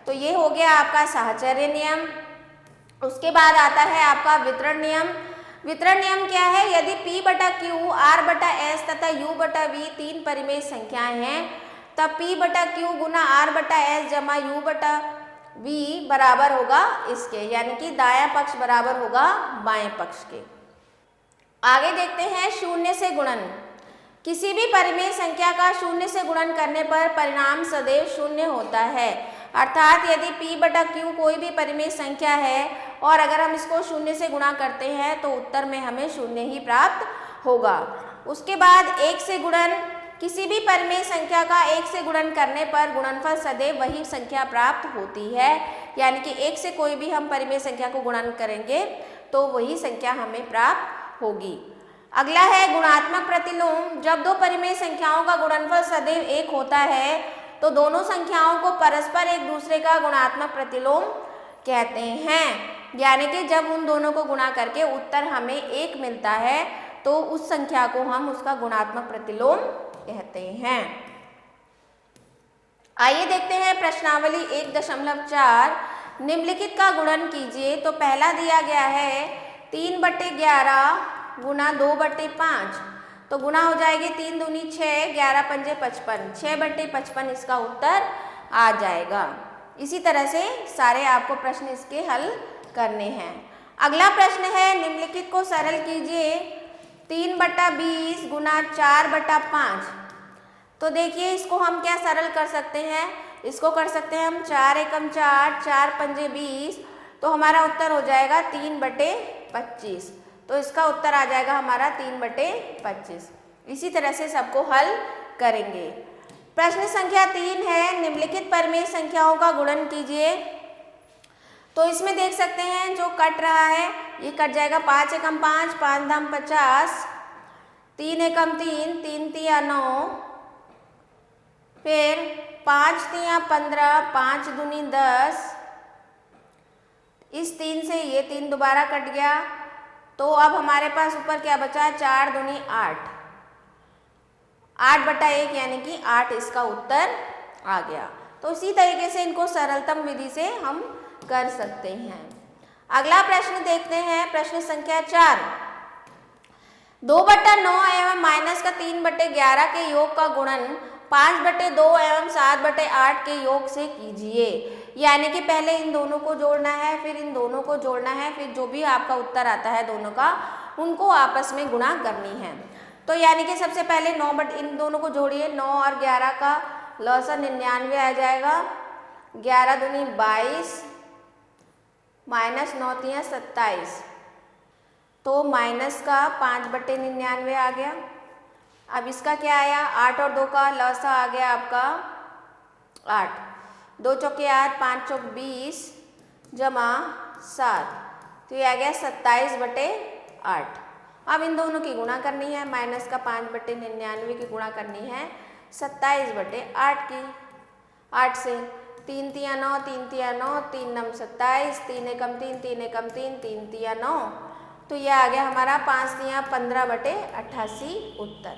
Speaker 1: तो ये हो गया आपका साहचर्य नियम। उसके बाद आता है आपका वितरण नियम। वितरण नियम क्या है? यदि p/q, r/s तथा u/v तीन परिमेय संख्याएं हैं, तब p/q गुना r/s जमा u/v बराबर होगा इसके, यानी कि दायां पक्ष बराबर होगा बाएं पक्ष के। आगे देखते हैं शून्य से गुणन। किसी भी परिमेय संख्या का शून्य से गुणन करने पर परिणाम सदैव शून्य होता है। अर्थात यदि p बटा q कोई भी परिमेय संख्या है और अगर हम इसको शून्य से गुणा करते हैं तो उत्तर में हमें शून्य ही प्राप्त होगा। उसके बाद 1 से गुणन, किसी भी परिमेय संख्या का 1 से गुणन करने पर गुणनफल सदैव वही संख्या प्राप्त होती है, यानी कि 1 से कोई भी हम परिमेय संख्या को गुणन करेंगे तो वही संख्या हमें प्राप्त होगी। अगला है गुणात्मक प्रतिलोम। जब दो परिमेय संख्याओं का गुणनफल सदैव 1 होता है तो दोनों संख्याओं को परस्पर एक दूसरे का गुणात्मक प्रतिलोम कहते हैं, यानी कि जब उन दोनों को गुणा करके उत्तर हमें 1 मिलता है तो उस संख्या को हम उसका गुणात्मक प्रतिलोम कहते हैं। आइए देखते हैं प्रश्नावली 1.4। निम्नलिखित का गुणन कीजिए। तो पहला दिया गया है 3/11 गुना 2/5, तो गुना हो जाएगी 3 दूनी 6, 11 पंजे 55, 6/55 इसका उत्तर आ जाएगा। इसी तरह से सारे आपको प्रश्न इसके हल करने हैं। अगला प्रश्न है निम्नलिखित को सरल कीजिए। 3/20 गुना 4/5, तो देखिए इसको हम क्या सरल कर सकते हैं, इसको कर सकते हैं हम 4 एकम 4, 4 पंजे 20, तो हमारा उत्तर हो जाएगा 3/25, तो इसका उत्तर आ जाएगा हमारा 3/25। इसी तरह से सबको हल करेंगे। प्रश्न संख्या 3 है निम्नलिखित परिमेय संख्याओं का गुणन कीजिए। तो इसमें देख सकते हैं जो कट रहा है ये कट जाएगा 5 एकम 5, 5 दाम 50, 3 एकम 3, 3 तिया 9, फिर 5 तिया 15, 5 दूनी 10, इस 3 से ये 3 दोबारा कट गया, तो अब हमारे पास ऊपर क्या बचा, 4 दूनी 8, 8/1 यानी कि 8 इसका उत्तर आ गया। तो इसी तरीके से इनको सरलतम विधि से हम कर सकते हैं। अगला प्रश्न देखते हैं, प्रश्न संख्या 4। 2/9 एवं माइनस का 3/11 के योग का गुणन 5/2 एवं 7/8 के योग से कीजिए। यानी कि पहले इन दोनों को जोड़ना है, फिर इन दोनों को जोड़ना है, फिर जो भी आपका उत्तर आता है दोनों का उनको आपस में गुणा करनी है। तो यानी कि सबसे पहले इन दोनों को जोड़िए, 9 और 11 का लौसा 99 आ जाएगा, 11 दूनी 22 माइनस 9 तिया 27, तो माइनस का 5/99 आ गया। अब इसका क्या आया, 8 और 2 का लौसा आ गया आपका 8, 2 चौके 8, 5 चौक 20 जमा 7, तो ये आ गया 27/8। अब इन दोनों की गुणा करनी है, माइनस का 5/99 की गुणा करनी है 27/8 की। 8 से 3 तिया 9, 3 तिया 9, 3 नम 27, 3 एकम 3, 3 एकम 3, 3 तिया 9, तो यह आ गया हमारा 5 तिया 15/88 उत्तर।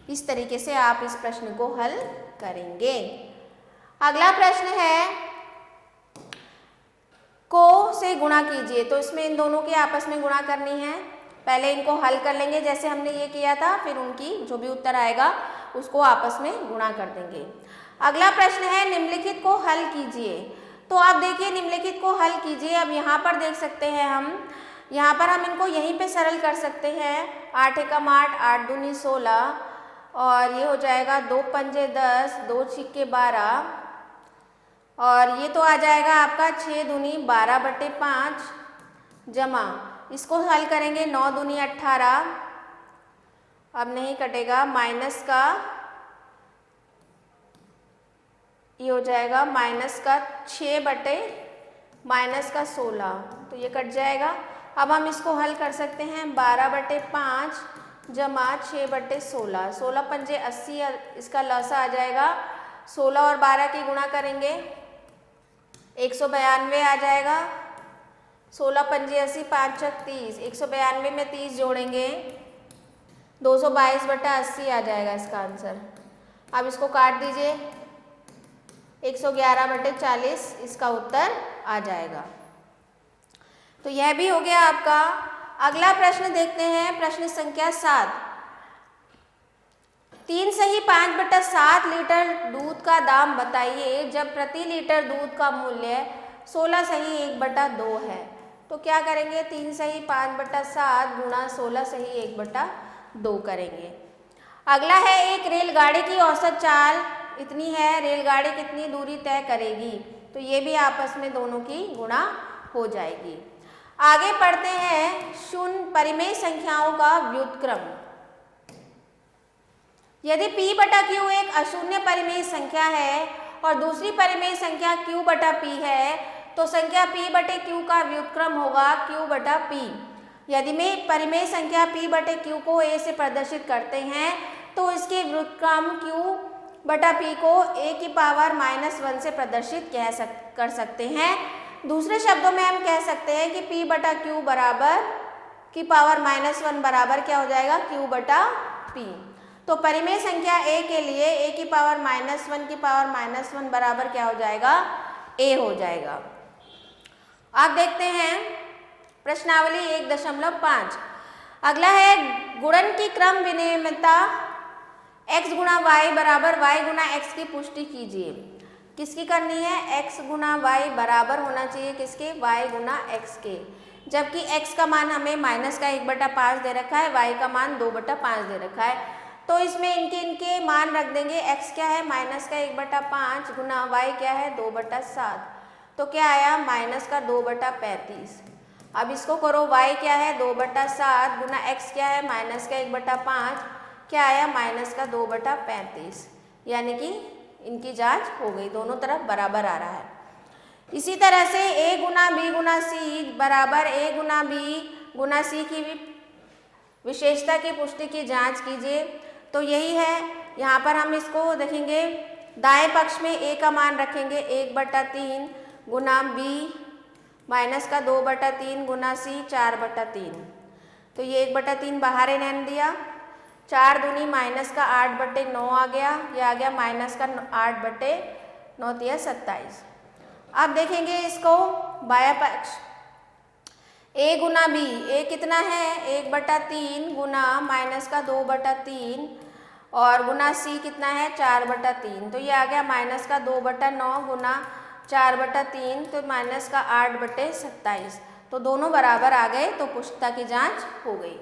Speaker 1: इस तरीके से आप इस प्रश्न को हल करेंगे। अगला प्रश्न है को से गुणा कीजिए। तो इसमें इन दोनों की आपस में गुणा करनी है, पहले इनको हल कर लेंगे जैसे हमने ये किया था, फिर उनकी जो भी उत्तर आएगा उसको आपस में गुणा कर देंगे। अगला प्रश्न है निम्नलिखित को हल कीजिए। तो आप देखिए निम्नलिखित को हल कीजिए। अब यहाँ पर देख सकते हैं हम, यहाँ पर हम इनको यहीं पे सरल कर सकते हैं। 8 एकम 8, 8 दूनी 16 और ये हो जाएगा 2 पंजे 10, 2 छिक्के 12 और ये तो आ जाएगा आपका 6 दूनी 12/5 जमा, इसको हल करेंगे 9 दूनी 18, अब नहीं कटेगा, माइनस का ये हो जाएगा माइनस का 6/16, तो ये कट जाएगा। अब हम इसको हल कर सकते हैं 12/5 जमा 6/16, 16 पंजे 80, इसका लौसा आ जाएगा, 16 और 12 की गुणा करेंगे 192 आ जाएगा, 16 पंजे 80, 5 चक 30, 192 में 30 जोड़ेंगे 222/80 आ जाएगा इसका आंसर। अब इसको काट दीजिए, 111/40 इसका उत्तर आ जाएगा। तो यह भी हो गया आपका। अगला प्रश्न देखते हैं, प्रश्न संख्या 7। 3 सही 5/7 लीटर दूध का दाम बताइए जब प्रति लीटर दूध का मूल्य 16 सही 1/2 है। तो क्या करेंगे, 3 सही 5/7 गुणा 16 सही 1/2 करेंगे। अगला है एक रेलगाड़ी की औसत चाल इतनी है, रेलगाड़ी कितनी दूरी तय करेगी। तो ये भी आपस में दोनों की गुणा हो जाएगी। आगे पढ़ते हैं शून्य परिमेय संख्याओं का व्युत्क्रम। यदि p बटा q एक अशून्य परिमेय संख्या है और दूसरी परिमेय संख्या q बटा p है तो संख्या p बटे q का व्युत्क्रम होगा q बटा p। यदि में परिमेय संख्या p बटे q को a से प्रदर्शित करते हैं तो इसके व्युत्क्रम q बटा p को a की पावर -1 से प्रदर्शित कर सकते हैं। दूसरे शब्दों में हम कह सकते हैं कि p बटा q बराबर की पावर -1 बराबर क्या हो जाएगा q बटा p। तो परिमेय संख्या a के लिए a की पावर -1 की पावर -1 बराबर क्या हो जाएगा a हो जाएगा। अब देखते हैं प्रश्नावली 1.5। अगला है गुणन की क्रम विनिमयता x गुणा y बराबर y गुणा x की पुष्टि कीजिए। किसकी करनी है? x गुणा y बराबर होना चाहिए किसके? y गुणा x के। जबकि x का मान हमें माइनस का 1/5 दे रखा है, y का मान 2/5 दे रखा है। तो इसमें इनके मान रख देंगे। x क्या है? माइनस का 1/5 गुना y क्या है? 2/7। तो क्या आया? माइनस का 2/35। अब इसको करो, y क्या है? 2/7 गुना x क्या है? माइनस का 1/5 क्या आया? माइनस का 2/35। यानी कि इनकी जांच हो गई, दोनों तरफ बराबर आ रहा है। इसी तरह से a Guna b Guna c बराबर a Guna b Guna c की विशेषता की पुष्टि की जांच कीजिए। तो यही है, यहाँ पर हम इसको देखेंगे, दाएं पक्ष में a का मान रखेंगे 1/3 गुना b माइनस का 2/3 गुना c 4/3। तो ये 1/3 बाहर ही रहने दिया, 4 दूनी माइनस का 8/9 आ गया, यह आ गया माइनस का 8/9 या 27। अब देखेंगे इसको बाया पक्ष, a गुना b, a कितना है? 1/3 गुना माइनस का 2/3 और गुना c कितना है? 4/3। तो ये आ गया माइनस का 2/9 गुना 4/3 तो माइनस का 8/27। तो दोनों बराबर आ गए, तो पुष्टता की जांच हो गई।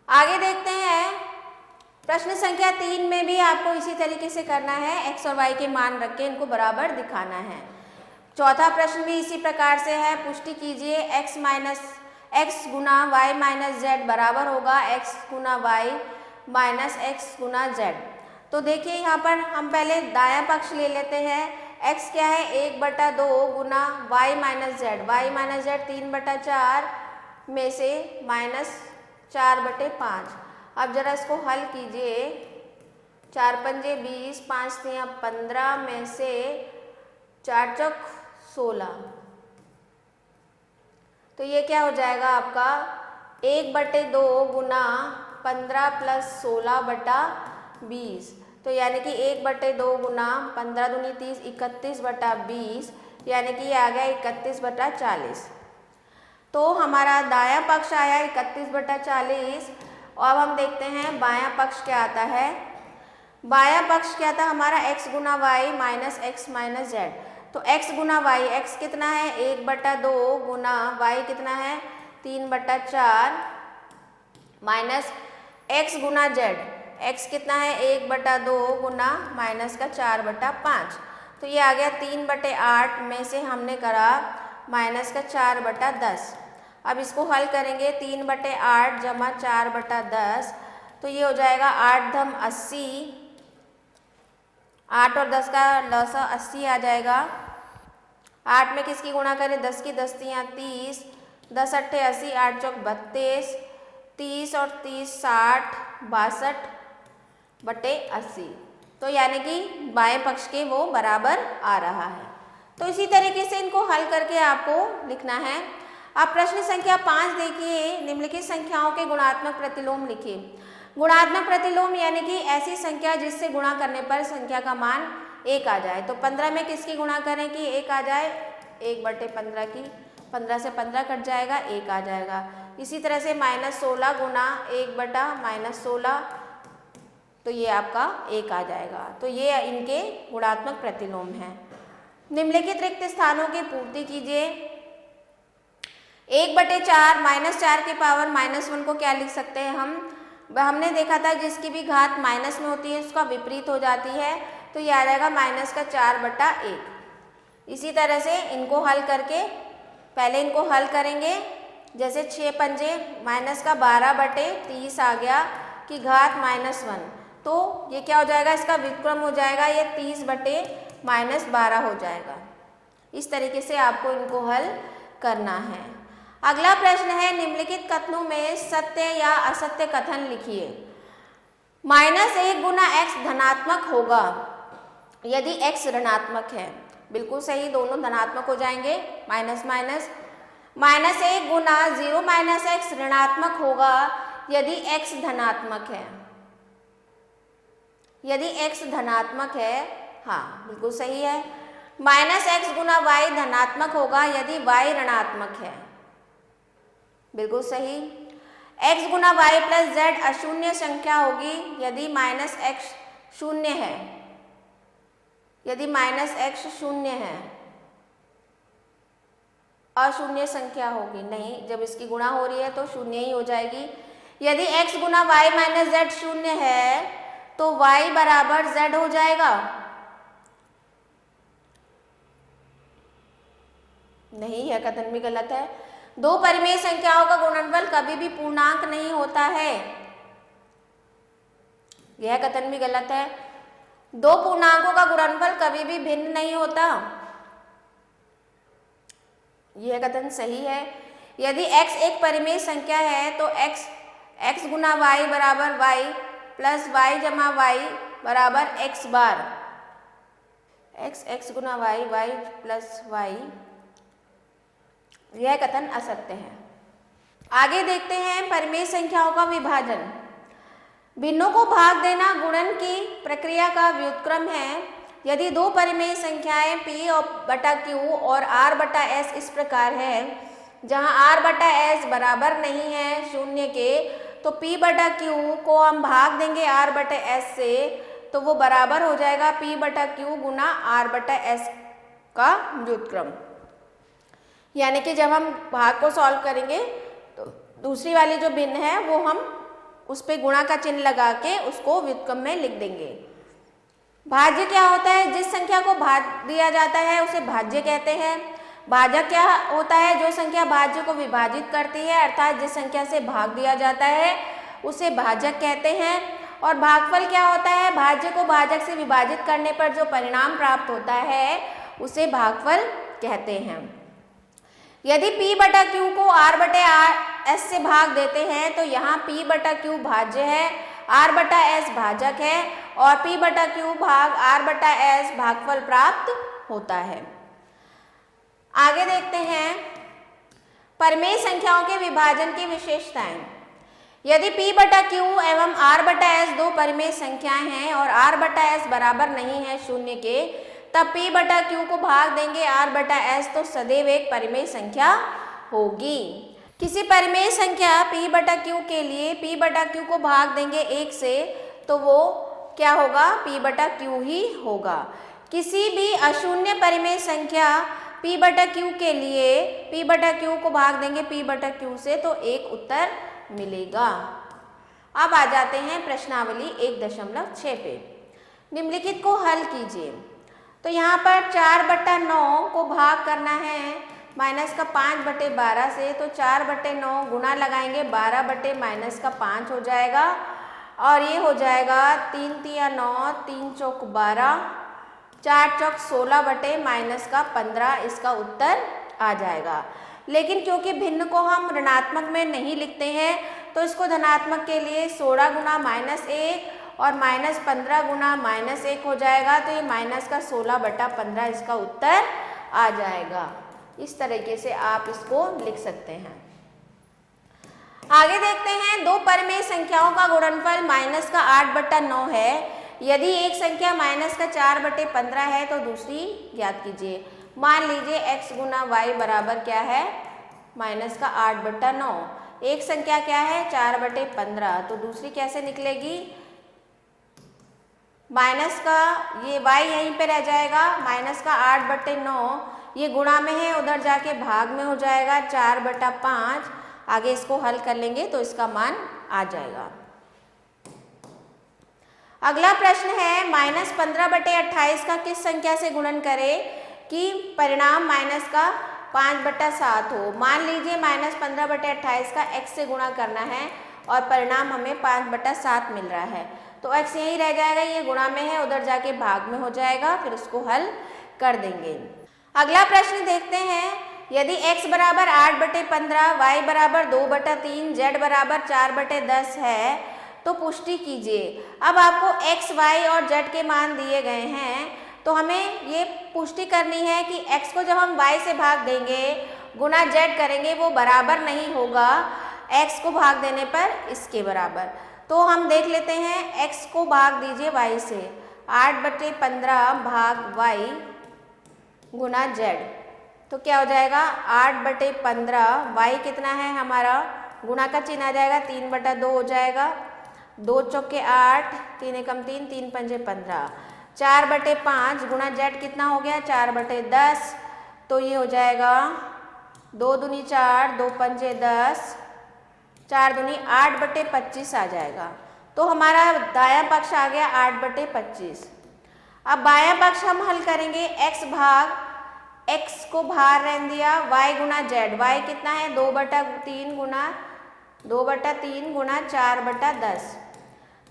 Speaker 1: आगे देखते हैं प्रश्न संख्या 3 में भी आपको इसी तरीके से करना है, x और y के मान रख के इनको बराबर दिखाना है। चौथा प्रश्न भी इसी प्रकार से है, पुष्टि कीजिए x गुना y माइनस z बराबर होगा x गुना y माइनस x गुना z। तो देखिए यहाँ पर हम पहले दायां पक्ष ले लेते हैं। x क्या है? 1/2 गुना y माइनस z 3/4 में से -4/5। अब जरा इसको हल कीजिए, 4 पंजे 20, 5 तियां 15 में से 4 चौक 16। तो ये क्या हो जाएगा आपका? 1/2 गुना 15 + 16/20। तो यानी कि 1/2 गुना 15 दूनी 30, 31/20, यानी कि ये आ गया 31/40। तो हमारा दायां पक्ष आया 31/40। अब हम देखते हैं बायां पक्ष क्या आता है। बायां पक्ष क्या था हमारा? x गुना y minus x minus z। तो x गुना y, x कितना है? 1/2 गुना y कितना है? 3/4 माइनस x गुना z, x कितना है? 1/2 गुना माइनस का 4/5। तो ये आ गया 3/8 में से हमने करा माइनस का 4/10। अब इसको हल करेंगे, 3/8 जमा 4/10, तो ये हो जाएगा 8 × 80, 8 और 10 का लसा 80 आ जाएगा। 8 में किसकी गुणा करें? 10 की 10 तियां 30, 10 अट्ठे 80, 8 चौक 32, 30 और 30 60, 62/80। तो यानी कि बाएं पक्ष के वो बराबर आ रहा है। तो इसी तरीके से इनको हल करके आपको लिखना है। अब प्रश्न संख्या 5 देखिए, निम्नलिखित संख्याओं के गुणात्मक प्रतिलोम लिखिए। गुणात्मक प्रतिलोम यानी कि ऐसी संख्या जिससे गुणा करने पर संख्या का मान 1 आ जाए। तो 15 में किसकी गुणा करें कि 1 आ जाए? 1/15 की, 15 से 15 कट जाएगा, 1 आ जाएगा। इसी तरह से -16 गुना 1/-16, तो ये आपका 1 आ जाएगा। तो ये इनके गुणात्मक प्रतिलोम हैं। निम्नलिखित रिक्त स्थानों की पूर्ति कीजिए। 1/4 -4 की पावर -1 को क्या लिख सकते हैं हम? हमने देखा था जिसकी भी घात माइनस में होती है उसका विपरीत हो जाती है। तो ये आ जाएगा -4/1। इसी तरह से इनको हल करके पहले इनको हल करेंगे। जैसे 6 पंजे माइनस का 12/30 आ गया की घात -1, तो ये क्या हो जाएगा, इसका व्युत्क्रम हो जाएगा, ये 30/-12 हो जाएगा। इस तरीके से आपको इनको हल करना है। अगला प्रश्न है, निम्नलिखित कथनों में सत्य या असत्य कथन लिखिए। -1 गुना x धनात्मक होगा यदि x ऋणात्मक है। बिल्कुल सही, दोनों धनात्मक हो जाएंगे, माइनस माइनस। -1 गुना 0 - x ऋणात्मक होगा यदि x धनात्मक है। यदि x धनात्मक है, हाँ बिल्कुल सही है। -x गुना y धनात्मक होगा यदि y ऋणात्मक है। बिल्कुल सही। x गुना y प्लस z अशून्य संख्या होगी यदि -x शून्य है। यदि -x शून्य है, अशून्य संख्या होगी नहीं, जब इसकी गुणा हो रही है तो शून्य ही हो जाएगी। यदि x गुना y माइनस z शून्य है तो y बराबर z हो जाएगा। नहीं, यह कथन भी गलत है। दो परिमेय संख्याओं का गुणनफल कभी भी पूर्णांक नहीं होता है। यह कथन भी गलत है। दो पूर्णांकों का गुणनफल कभी भी भिन्न नहीं होता। यह कथन सही है। यदि x एक परिमेय संख्या है तो x गुना y बराबर y प्लस y जमा y बराबर x बार। x गुना y प्लस y, यह कथन असत्य है। आगे देखते हैं परिमेय संख्याओं का विभाजन। भिन्नों को भाग देना गुणन की प्रक्रिया का व्युत्क्रम है। यदि दो परिमेय संख्याएं p/q और r/s इस प्रकार है, जहां r/s बराबर नहीं है शून्य के, तो p/q को हम भाग देंगे r/s से, तो वो बराबर हो जाएगा p/q गुना r/s का व्युत्क्रम। यानी कि जब हम भाग को सॉल्व करेंगे तो दूसरी वाली जो भिन्न है वो हम उस पे गुणा का चिन्ह लगा के उसको व्युत्क्रम में लिख देंगे। भाज्य क्या होता है? जिस संख्या को भाग दिया जाता है उसे भाज्य कहते हैं। भाजक क्या होता है? जो संख्या भाज्य को विभाजित करती है, अर्थात जिस संख्या से भाग दिया जाता है उसे भाजक कहते हैं। और भागफल क्या होता है? भाज्य को भाजक से विभाजित करने पर जो परिणाम प्राप्त होता है उसे भागफल कहते हैं। यदि p/q को r/s से भाग देते हैं तो यहाँ p/q भाज्य है, r/s भाजक है और p/q भाग r/s भागफल प्राप्त होता है। आगे देखते हैं परिमेय संख्याओं के विभाजन की विशेषताएं। यदि p/q एवं r/s दो परिमेय संख्याएं हैं और r/s बराबर नहीं है शून्य के, तब p/q को भाग देंगे r/s, तो सदैव एक परिमेय संख्या होगी। किसी परिमेय संख्या p/q के लिए p/q को भाग देंगे 1 से, तो वो क्या होगा? p/q ही होगा। किसी भी अशून्य परिमेय संख्या p/q के लिए p/q को भाग देंगे p/q से, तो एक उत्तर मिलेगा। अब आ जाते हैं प्रश्नावली 1.6 पे। निम्नलिखित को हल कीजिए। तो यहाँ पर 4/9 को भाग करना है माइनस का 5/12 से, तो 4/9 गुणा लगाएंगे 12/-5 हो जाएगा और ये हो जाएगा 3 तिया 9, 3 चौक 12, 4 चौक 16/-15, इसका उत्तर आ जाएगा। लेकिन क्योंकि भिन्न को हम ऋणात्मक में नहीं लिखते हैं तो इसको धनात्मक के लिए 16 गुना -1 और -15 गुना -1 हो जाएगा, तो ये माइनस का 16/15 इसका उत्तर आ जाएगा। इस तरीके से आप इसको लिख सकते हैं। आगे देखते हैं दो परिमेय संख्याओं का गुणनफल माइनस का 8/9 है। यदि एक संख्या माइनस का 4/15 है तो दूसरी ज्ञात कीजिए। मान लीजिए x गुना y बराबर क्या है? माइनस का 8/9। एक संख्या क्या है? 4/15, तो दूसरी कैसे निकलेगी? माइनस का ये y यहीं पे रह जाएगा, माइनस का 8/9 ये गुणा में है, उधर जाके भाग में हो जाएगा 4/5। आगे इसको हल कर लेंगे तो इसका मान आ जाएगा। अगला प्रश्न है -15/28 का किस संख्या से गुणन करें? कि परिणाम माइनस का 5/7 हो। मान लीजिए -15/28 का x से गुणा करना है और परिणाम हमें 5/7 मिल रहा है, तो x यहीं रह जाएगा, ये गुणा में है, उधर जाके भाग में हो जाएगा, फिर उसको हल कर देंगे। अगला प्रश्न देखते हैं, यदि x बराबर 8/15, y बराबर 2/3, z बराबर 4/10 है तो पुष्टि कीजिए। अब आपको x, y और z के मान दिए गए हैं, तो हमें ये पुष्टि करनी है कि x को जब हम y से भाग देंगे गुना z करेंगे वो बराबर नहीं होगा x को भाग देने पर इसके बराबर। तो हम देख लेते हैं, x को भाग दीजिए y से, 8/15 भाग y गुना z, तो क्या हो जाएगा 8/15, y कितना है हमारा, गुणा का चिन्ह आ जाएगा, 3/2 हो जाएगा, 2 चौके 8, 3 एकम 3, 3 पंजे 15, 4/5 गुणा z कितना हो गया 4/10, तो ये हो जाएगा 2 दूनी 4, 2 पंजे 10, 4 दूनी 8/25 आ जाएगा। तो हमारा दायां पक्ष आ गया 8/25। अब बायां पक्ष हम हल करेंगे, x भाग, x को बाहर रहने दिया, y गुना z, y कितना है 2/3 गुना 4/10,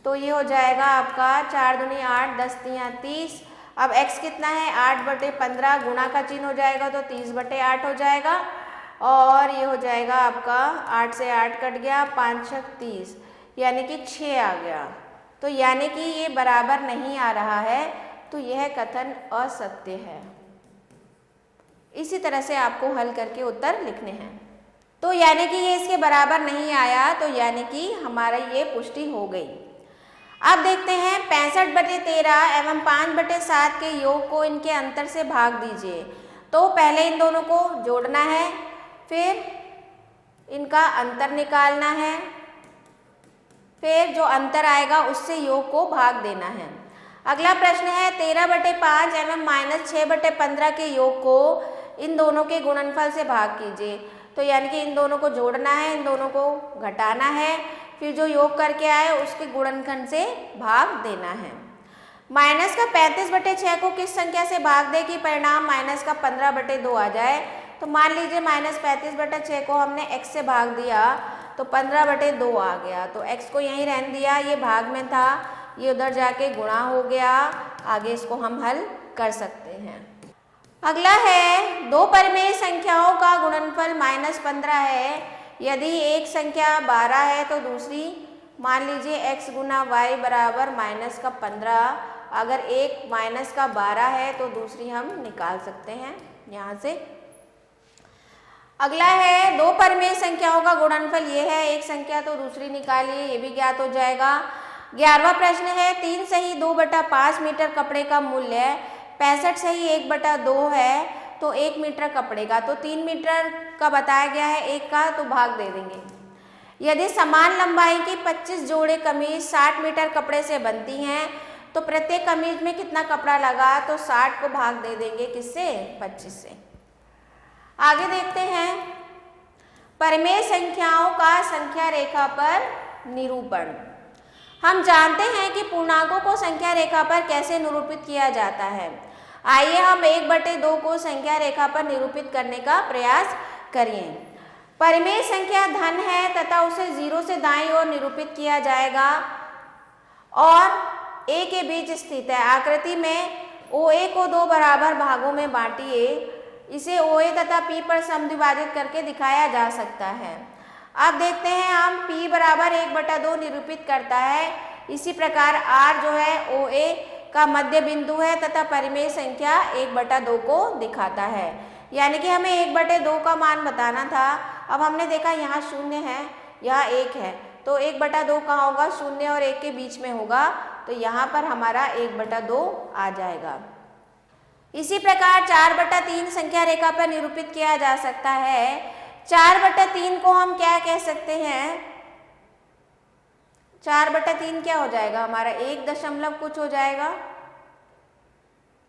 Speaker 1: तो ये हो जाएगा आपका 4 दूनी 8, 10 तिया 30। अब x कितना है 8/15, गुणा का चिन्ह हो जाएगा तो 30/8 हो जाएगा, और ये हो जाएगा आपका 8 से 8 कट गया, 5 6 30, यानी कि 6 आ गया। तो यानी कि ये बराबर नहीं आ रहा है, तो यह कथन असत्य है। इसी तरह से आपको हल करके उत्तर लिखने हैं। तो यानी कि ये इसके बराबर नहीं आया, तो यानी कि हमारा ये पुष्टि हो गई। अब देखते हैं 65/13 एवं 5/7 के योग को इनके अंतर से भाग दीजिए। तो पहले इन दोनों को जोड़ना है, फिर इनका अंतर निकालना है, फिर जो अंतर आएगा उससे योग को भाग देना है। अगला प्रश्न है 13/5 एवं -6/15 के योग को इन दोनों के गुणनफल से भाग कीजिए। तो यानी कि इन दोनों को जोड़ना है, इन दोनों को घटाना है, फिर जो योग करके आए उसके गुणनखंड से भाग देना है। माइनस का 35/6 को किस संख्या से भाग दे कि परिणाम माइनस का 15/2 आ जाए। तो मान लीजिए -35/6 को हमने x से भाग दिया तो 15/2 आ गया, तो x को यहीं रहने दिया, ये भाग में था, ये उधर जाके गुणा हो गया, आगे इसको हम हल कर सकते हैं। अगला है दो परिमेय संख्याओं का गुणनफल -15 है। यदि एक संख्या 12 है तो दूसरी, मान लीजिए x गुना y बराबर -15, अगर एक -12 है तो दूसरी हम निकाल सकते हैं यहाँ से। अगला है दो परिमेय संख्याओं का गुणनफल ये है, एक संख्या तो दूसरी निकालिए, ये भी ज्ञात हो जाएगा। 11वां प्रश्न है 3 सही 2/5 मीटर कपड़े का मूल्य 65 सही 1/2 है, तो 1 मीटर कपड़े का, तो 3 मीटर का बताया गया है, एक का तो भाग दे देंगे। यदि समान लंबाई की 25 जोड़े कमीज 60 मीटर कपड़े से बनती हैं तो प्रत्येक कमीज में कितना कपड़ा लगा, तो 60 को भाग दे देंगे किससे, 25 से। आगे देखते हैं परिमेय संख्याओं का संख्या रेखा पर निरूपण। हम जानते हैं कि पूर्णांकों को संख्या रेखा पर कैसे निरूपित किया जाता है। आइए हम 1/2 को संख्या रेखा पर निरूपित करने का प्रयास करिए। परिमेय संख्या धन है तथा उसे 0 से दाईं ओर निरूपित किया जाएगा और a के बीच स्थित है। आकृति में OA को 2 बराबर भागों में बांटिए। इसे OA तथा P पर समद्विभाजित करके दिखाया जा सकता है। अब देखते हैं हम P बराबर 1/2 निरूपित करता है। इसी प्रकार R जो है OA का मध्य बिंदु है तथा परिमेय संख्या 1/2 को दिखाता है। यानी कि हमें 1/2 का मान बताना था। अब हमने देखा यहाँ 0 है, यहाँ 1 है, तो 1/2 कहाँ होगा, 0 और 1 के बीच में होगा, तो यहाँ पर हमारा 1/2 आ जाएगा। इसी प्रकार 4/3 संख्या रेखा पर निरूपित किया जा सकता है। 4/3 को हम क्या कह सकते हैं, 4/3 क्या हो जाएगा हमारा, 1 दशमलव कुछ हो जाएगा,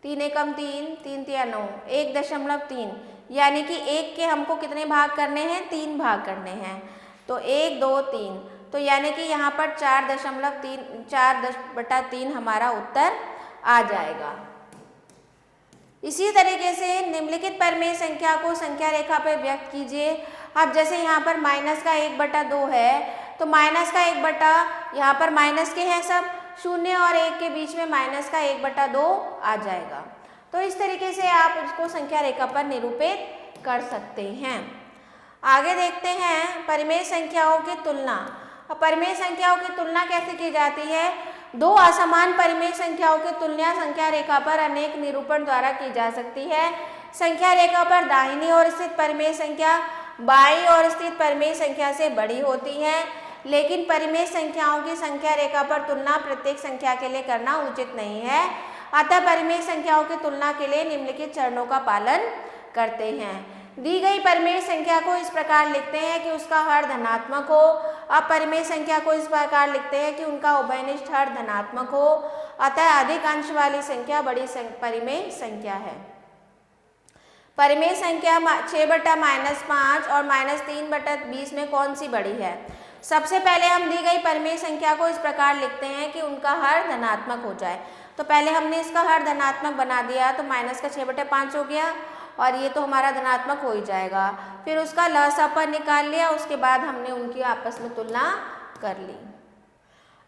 Speaker 1: 3 एकम 3, 3 तिया 9, 1.3, यानी कि 1 के हमको कितने भाग करने हैं, 3 भाग करने हैं, तो 1 2 3, तो यानी कि यहाँ पर 4/3 हमारा उत्तर आ जाएगा। इसी तरीके से निम्नलिखित परिमेय संख्या को संख्या रेखा पर व्यक्त कीजिए। अब जैसे यहाँ पर माइनस का 1/2 है, तो माइनस का 1 यहाँ पर माइनस के हैं सब, 0 और 1 के बीच में माइनस का 1/2 आ जाएगा। तो इस तरीके से आप इसको संख्या रेखा पर निरूपित कर सकते हैं। आगे देखते हैं परिमेय संख्याओं की तुलना। अब परिमेय संख्याओं की तुलना कैसे की जाती है? दो असमान परिमेय संख्याओं की तुलना संख्या रेखा पर अनेक निरूपण द्वारा की जा सकती है। संख्या रेखा पर दाहिनी ओर स्थित परिमेय संख्या बाईं ओर स्थित परिमेय संख्या से बड़ी होती है, लेकिन परिमेय संख्याओं की संख्या रेखा पर तुलना प्रत्येक संख्या के लिए करना उचित नहीं है। अतः परिमेय संख्याओं की तुलना के लिए निम्नलिखित चरणों का पालन करते हैं। दी गई परिमेय संख्या को इस प्रकार लिखते हैं कि उसका हर धनात्मक हो। अब परिमेय संख्या को इस प्रकार लिखते हैं कि उनका उभयनिष्ठ हर धनात्मक हो। अतः अधिक अंश वाली संख्या बड़ी परिमेय संख्या है। परिमेय संख्या 6/-5 और -3/20 में कौन सी बड़ी है? सबसे पहले हम दी गई परिमेय संख्या को इस प्रकार लिखते हैं कि उनका हर धनात्मक हो जाए। तो पहले हमने इसका हर धनात्मक बना दिया, तो माइनस का 6/5 हो गया और ये तो हमारा धनात्मक हो ही जाएगा। फिर उसका लसा पर निकाल लिया, उसके बाद हमने उनकी आपस में तुलना कर ली।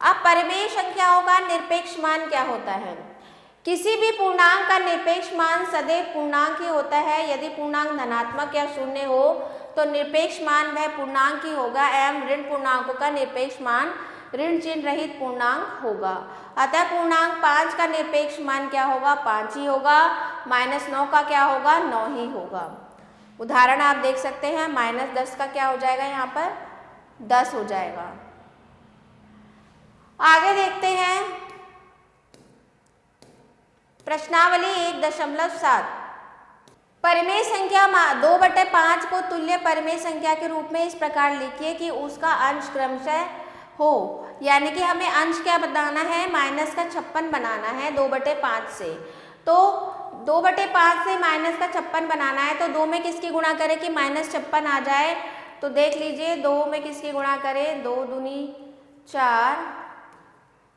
Speaker 1: अब परिमेय संख्याओं का निरपेक्ष मान क्या होता है? किसी भी पूर्णांक का निरपेक्ष मान सदैव पूर्णांक ही होता है। यदि पूर्णांक धनात्मक या शून्य हो तो निरपेक्ष मान वह पूर्णांक ही होगा एवं ऋण पूर्णांकों का निरपेक्ष मान ऋण चिन्ह रहित पूर्णांक होगा। अतः पूर्णांक 5 का निरपेक्ष मान क्या होगा? 5 ही होगा। -9 का क्या होगा? 9 ही होगा। उदाहरण आप देख सकते हैं, -10 का क्या हो जाएगा? यहाँ पर 10 हो जाएगा। आगे देखते हैं प्रश्नावली 1.7। परिमेय संख्या 2/5 को तुल्य परिमेय संख्या के रूप में इस प्रकार लिखिए कि उसका अंश क्रमशः हो, यानी कि हमें अंश क्या बताना है? -56 बनाना है 2/5 से। तो 2/5 से -56 बनाना है, तो 2 में किसकी गुणा करें कि -56 आ जाए? तो देख लीजिए 2 में किसकी गुणा करें? 2 दूनी 4,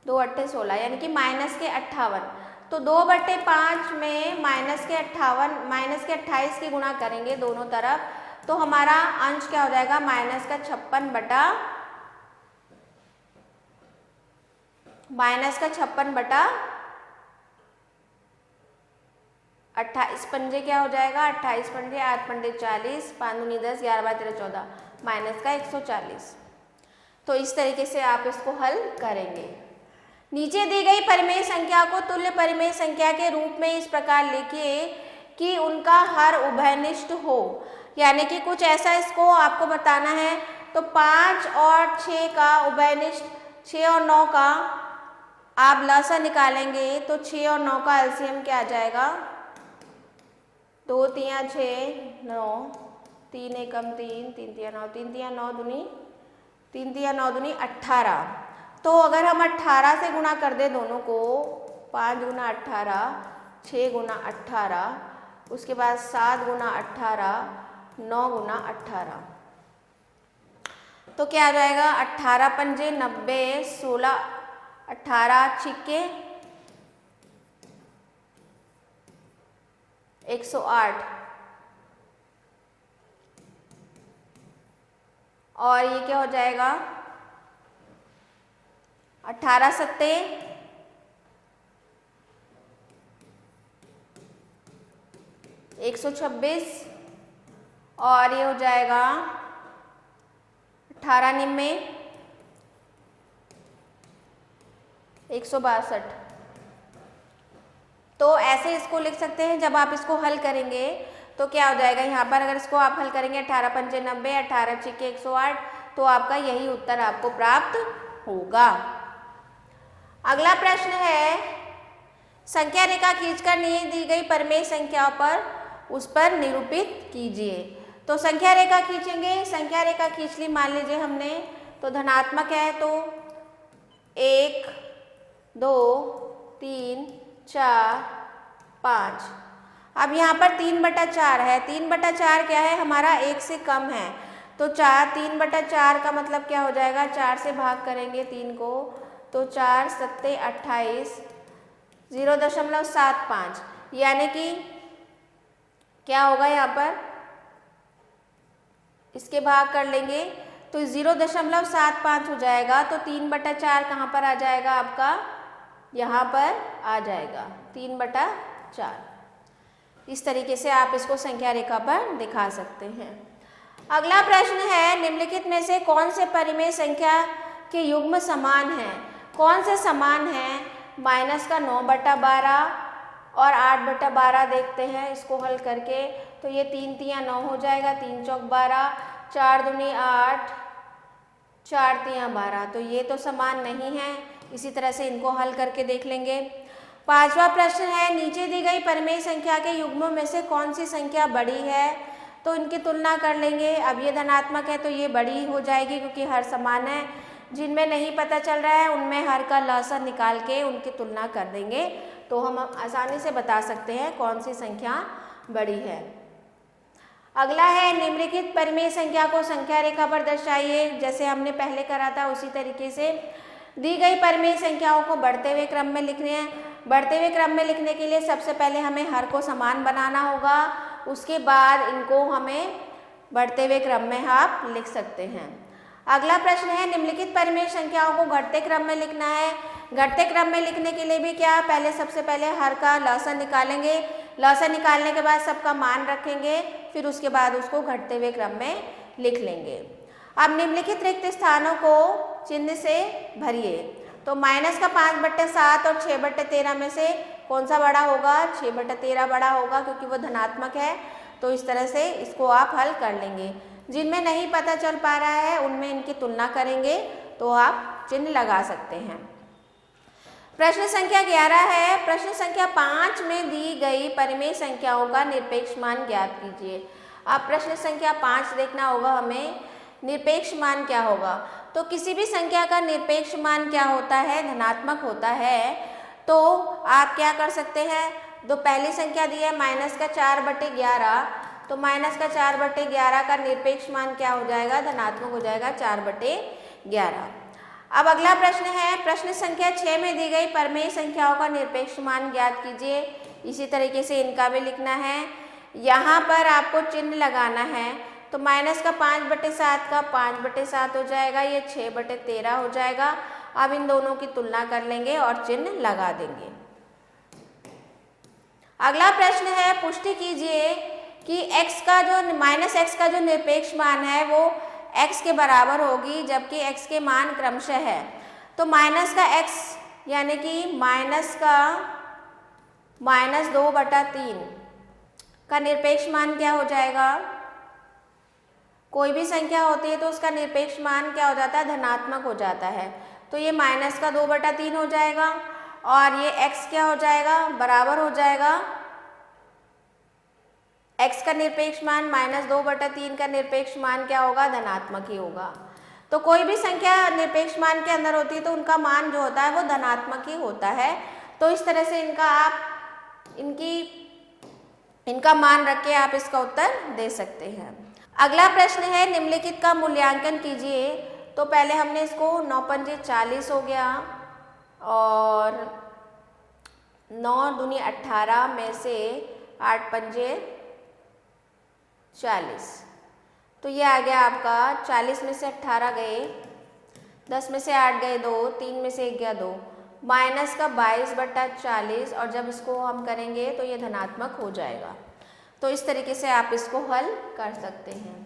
Speaker 1: 2 अट्ठे 16, यानी कि -58। तो 2/5 में -28 की गुणा करेंगे दोनों तरफ, तो हमारा अंश क्या हो जाएगा? -56/28 पंजे क्या हो जाएगा? 28 पंजे 8 पंजे 40, 5 दूनी 10, 11 बार 13 14, -140। तो इस तरीके से आप इसको हल करेंगे। नीचे दी गई परिमेय संख्या को तुल्य परिमेय संख्या के रूप में इस प्रकार लिखिए कि उनका हर उभयनिष्ठ हो, यानी कि कुछ ऐसा इसको आपको बताना है। तो 5 और 6 का उभयनिष्ठ, 6 और 9 का आप लसा निकालेंगे, तो 6 और 9 का एलसीएम क्या आ जाएगा? 2 तिया 6 9, 3 एकम 3, 3 तिया 9, 3 तिया 9 दूनी 18। तो अगर हम 18 से गुणा कर दे दोनों को, 5 गुना 18, 6 गुना 18, उसके बाद 7 गुना 18, 9 गुना 18, तो क्या आ जाएगा? 18 पंजे 90, 16 18 छिक्के 108, और ये क्या हो जाएगा? 18 सत्ते 126, और ये हो जाएगा 18 निम्मे 162। तो ऐसे इसको लिख सकते हैं। जब आप इसको हल करेंगे तो क्या हो जाएगा? यहाँ पर अगर इसको आप हल करेंगे 18 पंजे 90, 18 छिक्के 108, तो आपका यही उत्तर आपको प्राप्त होगा। अगला प्रश्न है, संख्या रेखा खींचकर दी गई परिमेय संख्या पर उस पर निरूपित कीजिए। तो संख्या रेखा खींचेंगे, संख्या रेखा खींच ली मान लीजिए हमने, तो धनात्मक है तो 1 2 3 4 5। अब यहाँ पर 3/4 है, 3/4 क्या है? हमारा 1 से कम है, तो 3/4 का मतलब क्या हो जाएगा? 4 से भाग करेंगे 3 को, तो 4 सत्ते 28, 0.75, यानी कि क्या होगा यहाँ पर, इसके भाग कर लेंगे तो 0.75 हो जाएगा। तो 3/4 कहाँ पर आ जाएगा आपका, यहाँ पर आ जाएगा 3/4। इस तरीके से आप इसको संख्या रेखा पर दिखा सकते हैं। अगला प्रश्न है, निम्नलिखित में से कौन से परिमेय संख्या के युग्म समान हैं। कौन से समान हैं, -9/12 और 8/12 देखते हैं इसको हल करके। तो ये 3 तियाँ 9 हो जाएगा, 3 चौक 12, 4 दूनी 8, 4 तियाँ 12। तो ये तो समान नहीं है, इसी तरह से इनको हल करके देख लेंगे। पांचवा प्रश्न है, नीचे दी गई परिमेय संख्या के युग्मों में से कौन सी संख्या बड़ी है। तो इनकी तुलना कर लेंगे। अब ये धनात्मक है तो ये बड़ी हो जाएगी क्योंकि हर समान है। जिनमें नहीं पता चल रहा है उनमें हर का लसाअ निकाल के उनकी तुलना कर देंगे तो हम आसानी से बता सकते हैं कौन सी संख्या बड़ी है। अगला है, निम्नलिखित परिमेय संख्या को संख्या रेखा पर दर्शाइए। जैसे हमने पहले करा था उसी तरीके से दी गई परिमेय संख्याओं को बढ़ते हुए क्रम में लिखने हैं। बढ़ते हुए क्रम में लिखने के लिए सबसे पहले हमें हर को समान बनाना होगा, उसके बाद इनको हमें बढ़ते हुए क्रम में आप लिख सकते हैं। अगला प्रश्न है, निम्नलिखित परिमेय संख्याओं को घटते क्रम में लिखना है। घटते क्रम में लिखने के लिए भी क्या, पहले सबसे पहले हर का लसाअ निकालेंगे। लसाअ निकालने के बाद सबका मान रखेंगे, फिर उसके बाद उसको घटते हुए क्रम में लिख लेंगे। अब निम्नलिखित रिक्त स्थानों को चिन्ह से भरिए। तो माइनस का 5/7 और 6/13 में से कौन सा बड़ा होगा, 6/13 बड़ा होगा क्योंकि वो धनात्मक है। तो इस तरह से इसको आप हल कर लेंगे। जिनमें नहीं पता चल पा रहा है उनमें इनकी तुलना करेंगे तो आप चिन्ह लगा सकते हैं। प्रश्न संख्या 11 है, प्रश्न संख्या 5 में दी गई परिमेय संख्याओं का निरपेक्ष मान ज्ञात कीजिए। अब प्रश्न संख्या 5 देखना होगा हमें, निरपेक्ष मान क्या होगा। तो किसी भी संख्या का निरपेक्ष मान क्या होता है, धनात्मक होता है। तो आप क्या कर सकते हैं, जो पहली संख्या दी है -4/11, तो -4/11 का निरपेक्ष मान क्या हो जाएगा, धनात्मक हो जाएगा 4/11। अब अगला प्रश्न है, प्रश्न संख्या 6 में दी गई परिमेय संख्याओं का निरपेक्ष मान ज्ञात कीजिए। इसी तरीके से इनका भी लिखना है। यहाँ पर आपको चिन्ह लगाना है। तो -5/7 का 5/7 हो जाएगा, ये 6/13 हो जाएगा। अब इन दोनों की तुलना कर लेंगे और चिन्ह लगा देंगे। अगला प्रश्न है, पुष्टि कीजिए कि x का जो निरपेक्ष मान है वो x के बराबर होगी, जबकि x के मान क्रमशः है। तो माइनस का x यानी कि माइनस का -2/3 का निरपेक्ष मान क्या हो जाएगा। कोई भी संख्या होती है तो उसका निरपेक्ष मान क्या हो जाता है, धनात्मक हो जाता है। तो ये -2/3 हो जाएगा और ये x क्या हो जाएगा, बराबर हो जाएगा x का निरपेक्ष मान -2/3 का निरपेक्ष मान क्या होगा, धनात्मक ही होगा। तो कोई भी संख्या निरपेक्ष मान के अंदर होती है तो उनका मान जो होता है वो धनात्मक ही होता है। तो इस तरह से इनका मान रख के आप इसका उत्तर दे सकते हैं। अगला प्रश्न है, निम्नलिखित का मूल्यांकन कीजिए। तो पहले हमने इसको 9×5 40 हो गया और 9 दूनी 18 में से 8×5 40, तो ये आ गया आपका 40 में से 18 गए, 10 में से 8 गए 2, 3 में से 1 गया 2, माइनस का 22/40 और जब इसको हम करेंगे तो ये धनात्मक हो जाएगा। तो इस तरीके से आप इसको हल कर सकते हैं।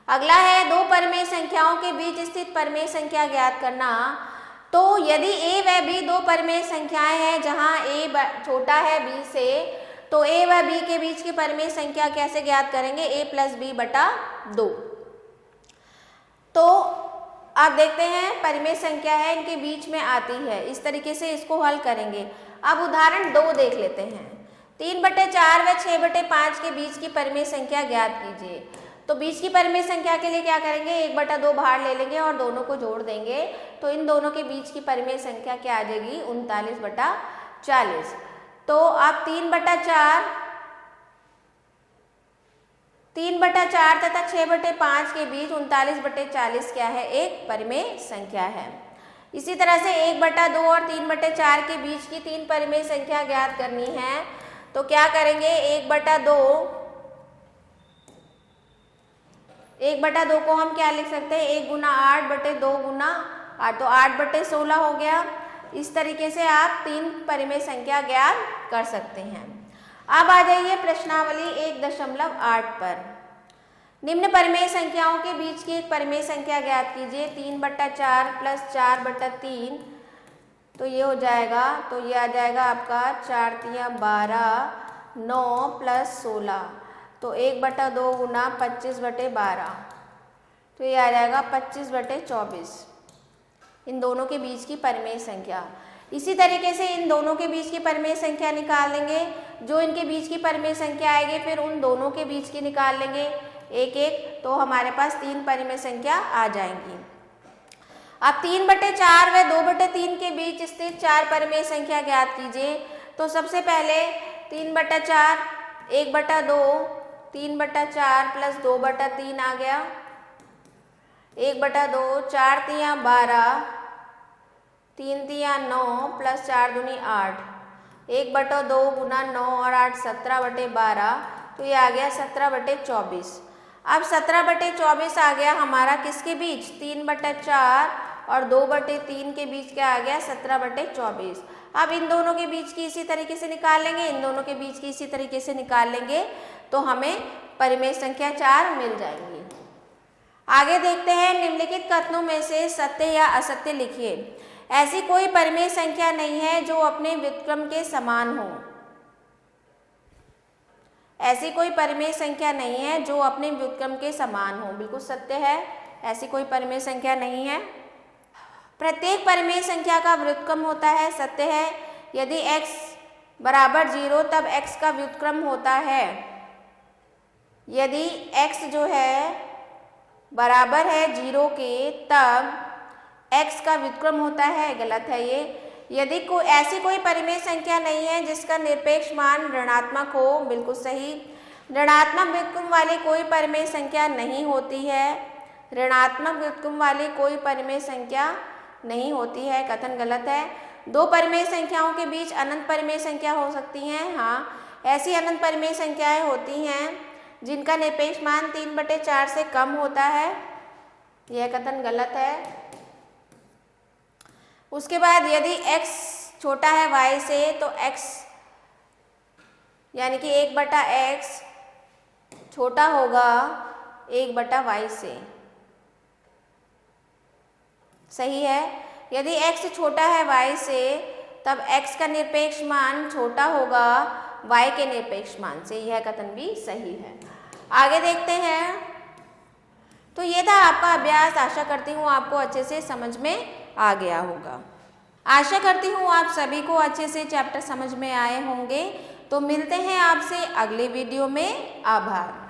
Speaker 1: अगला है, दो परिमेय संख्याओं के बीच स्थित परिमेय संख्या ज्ञात करना। तो यदि a व b दो परिमेय संख्याएं हैं जहां a छोटा है b से, तो a व b के बीच की परिमेय संख्या कैसे ज्ञात करेंगे, a + b/2। तो आप देखते हैं परिमेय संख्या है, इनके बीच में आती है, इस तरीके से इसको हल करेंगे। अब उदाहरण 2 देख लेते हैं। 3/4 व 6/5 के बीच की परिमेय संख्या ज्ञात कीजिए। तो बीच की परिमेय संख्या के लिए क्या करेंगे, 1/2 बाहर ले लेंगे और दोनों को जोड़ देंगे। तो इन दोनों के बीच की परिमेय संख्या क्या आ जाएगी, 39/40। तो आप 3/4 तथा 6/5 के बीच 39/40 क्या है, एक परिमेय संख्या है। इसी तरह से 1/2 और 3/4 के बीच की 3 परिमेय संख्या ज्ञात करनी है। तो क्या करेंगे, 1/2 1/2 को हम क्या लिख सकते हैं, 1 गुना 8 बटे 2 गुना 8, तो 8 बटे 16 हो गया। इस तरीके से आप 3 परिमेय संख्या ज्ञात कर सकते हैं। अब आ जाइए प्रश्नावली 1.8 पर। निम्न परिमेय संख्याओं के बीच की एक परिमेय संख्या ज्ञात कीजिए। 3/4 प्लस 4/3, तो ये हो जाएगा, तो ये आ जाएगा आपका 4 तिया 12, 9 प्लस 16, तो 1/2 गुना 25/12, तो ये आ जाएगा 25/24। इन दोनों के बीच की परिमेय संख्या। इसी तरीके से इन दोनों के बीच की परिमेय संख्या निकाल लेंगे। जो इनके बीच की परिमेय संख्या आएगी फिर उन दोनों के बीच की निकाल लेंगे एक एक, तो हमारे पास 3 परिमेय संख्या आ जाएंगी। अब 3/4 व 2/3 के बीच स्थित 4 परिमेय संख्या ज्ञात कीजिए। तो सबसे पहले 3/4, 1/2, 3/4 प्लस 2/3 आ गया, 1/2, 4 तिया 12, 3 तिया 9 प्लस 4 दूनी 8, 1/2 गुना 9 और 8 17/12, तो ये आ गया 17/24। अब 17/24 आ गया हमारा किसके बीच, 3/4 और 2/3 के बीच क्या आ गया, 17/24। अब इन दोनों के बीच की इसी तरीके से निकाल लेंगे, इन दोनों के बीच की इसी तरीके से निकाल लेंगे, तो हमें परिमेय संख्या 4 मिल जाएंगी। आगे देखते हैं, निम्नलिखित कथनों में से सत्य या असत्य लिखिए। ऐसी कोई परिमेय संख्या नहीं है जो अपने व्युत्क्रम के समान हो। ऐसी कोई परिमेय संख्या नहीं है जो अपने व्युत्क्रम के समान हो, बिल्कुल सत्य है, ऐसी कोई परिमेय संख्या नहीं है। प्रत्येक परिमेय संख्या का व्युत्क्रम होता है, सत्य है। यदि x बराबर 0 तब x का व्युत्क्रम होता है। यदि x जो है बराबर है 0 के तब x का व्युत्क्रम होता है, गलत है ये। यदि ऐसी कोई परिमेय संख्या नहीं है जिसका निरपेक्ष मान ऋणात्मक हो, बिल्कुल सही। ऋणात्मक व्युत्क्रम वाली कोई परिमेय संख्या नहीं होती है, ऋणात्मक व्युत्क्रम वाली कोई परिमेय संख्या नहीं होती है, कथन गलत है। 2 परिमेय संख्याओं के बीच अनंत परिमेय संख्या हो सकती हैं, हाँ, ऐसी अनंत परिमेय संख्याएं होती हैं जिनका निरपेक्ष मान 3/4 से कम होता है, यह कथन गलत है। उसके बाद यदि x छोटा है y से तो x यानी कि 1/x छोटा होगा 1/y से, सही है। यदि x छोटा है y से तब x का निरपेक्ष मान छोटा होगा y के निरपेक्ष मान से, यह कथन भी सही है। आगे देखते हैं। तो ये था आपका अभ्यास। आशा करती हूँ आपको अच्छे से समझ में आ गया होगा। आशा करती हूँ आप सभी को अच्छे से चैप्टर समझ में आए होंगे। तो मिलते हैं आपसे अगले वीडियो में। आभार।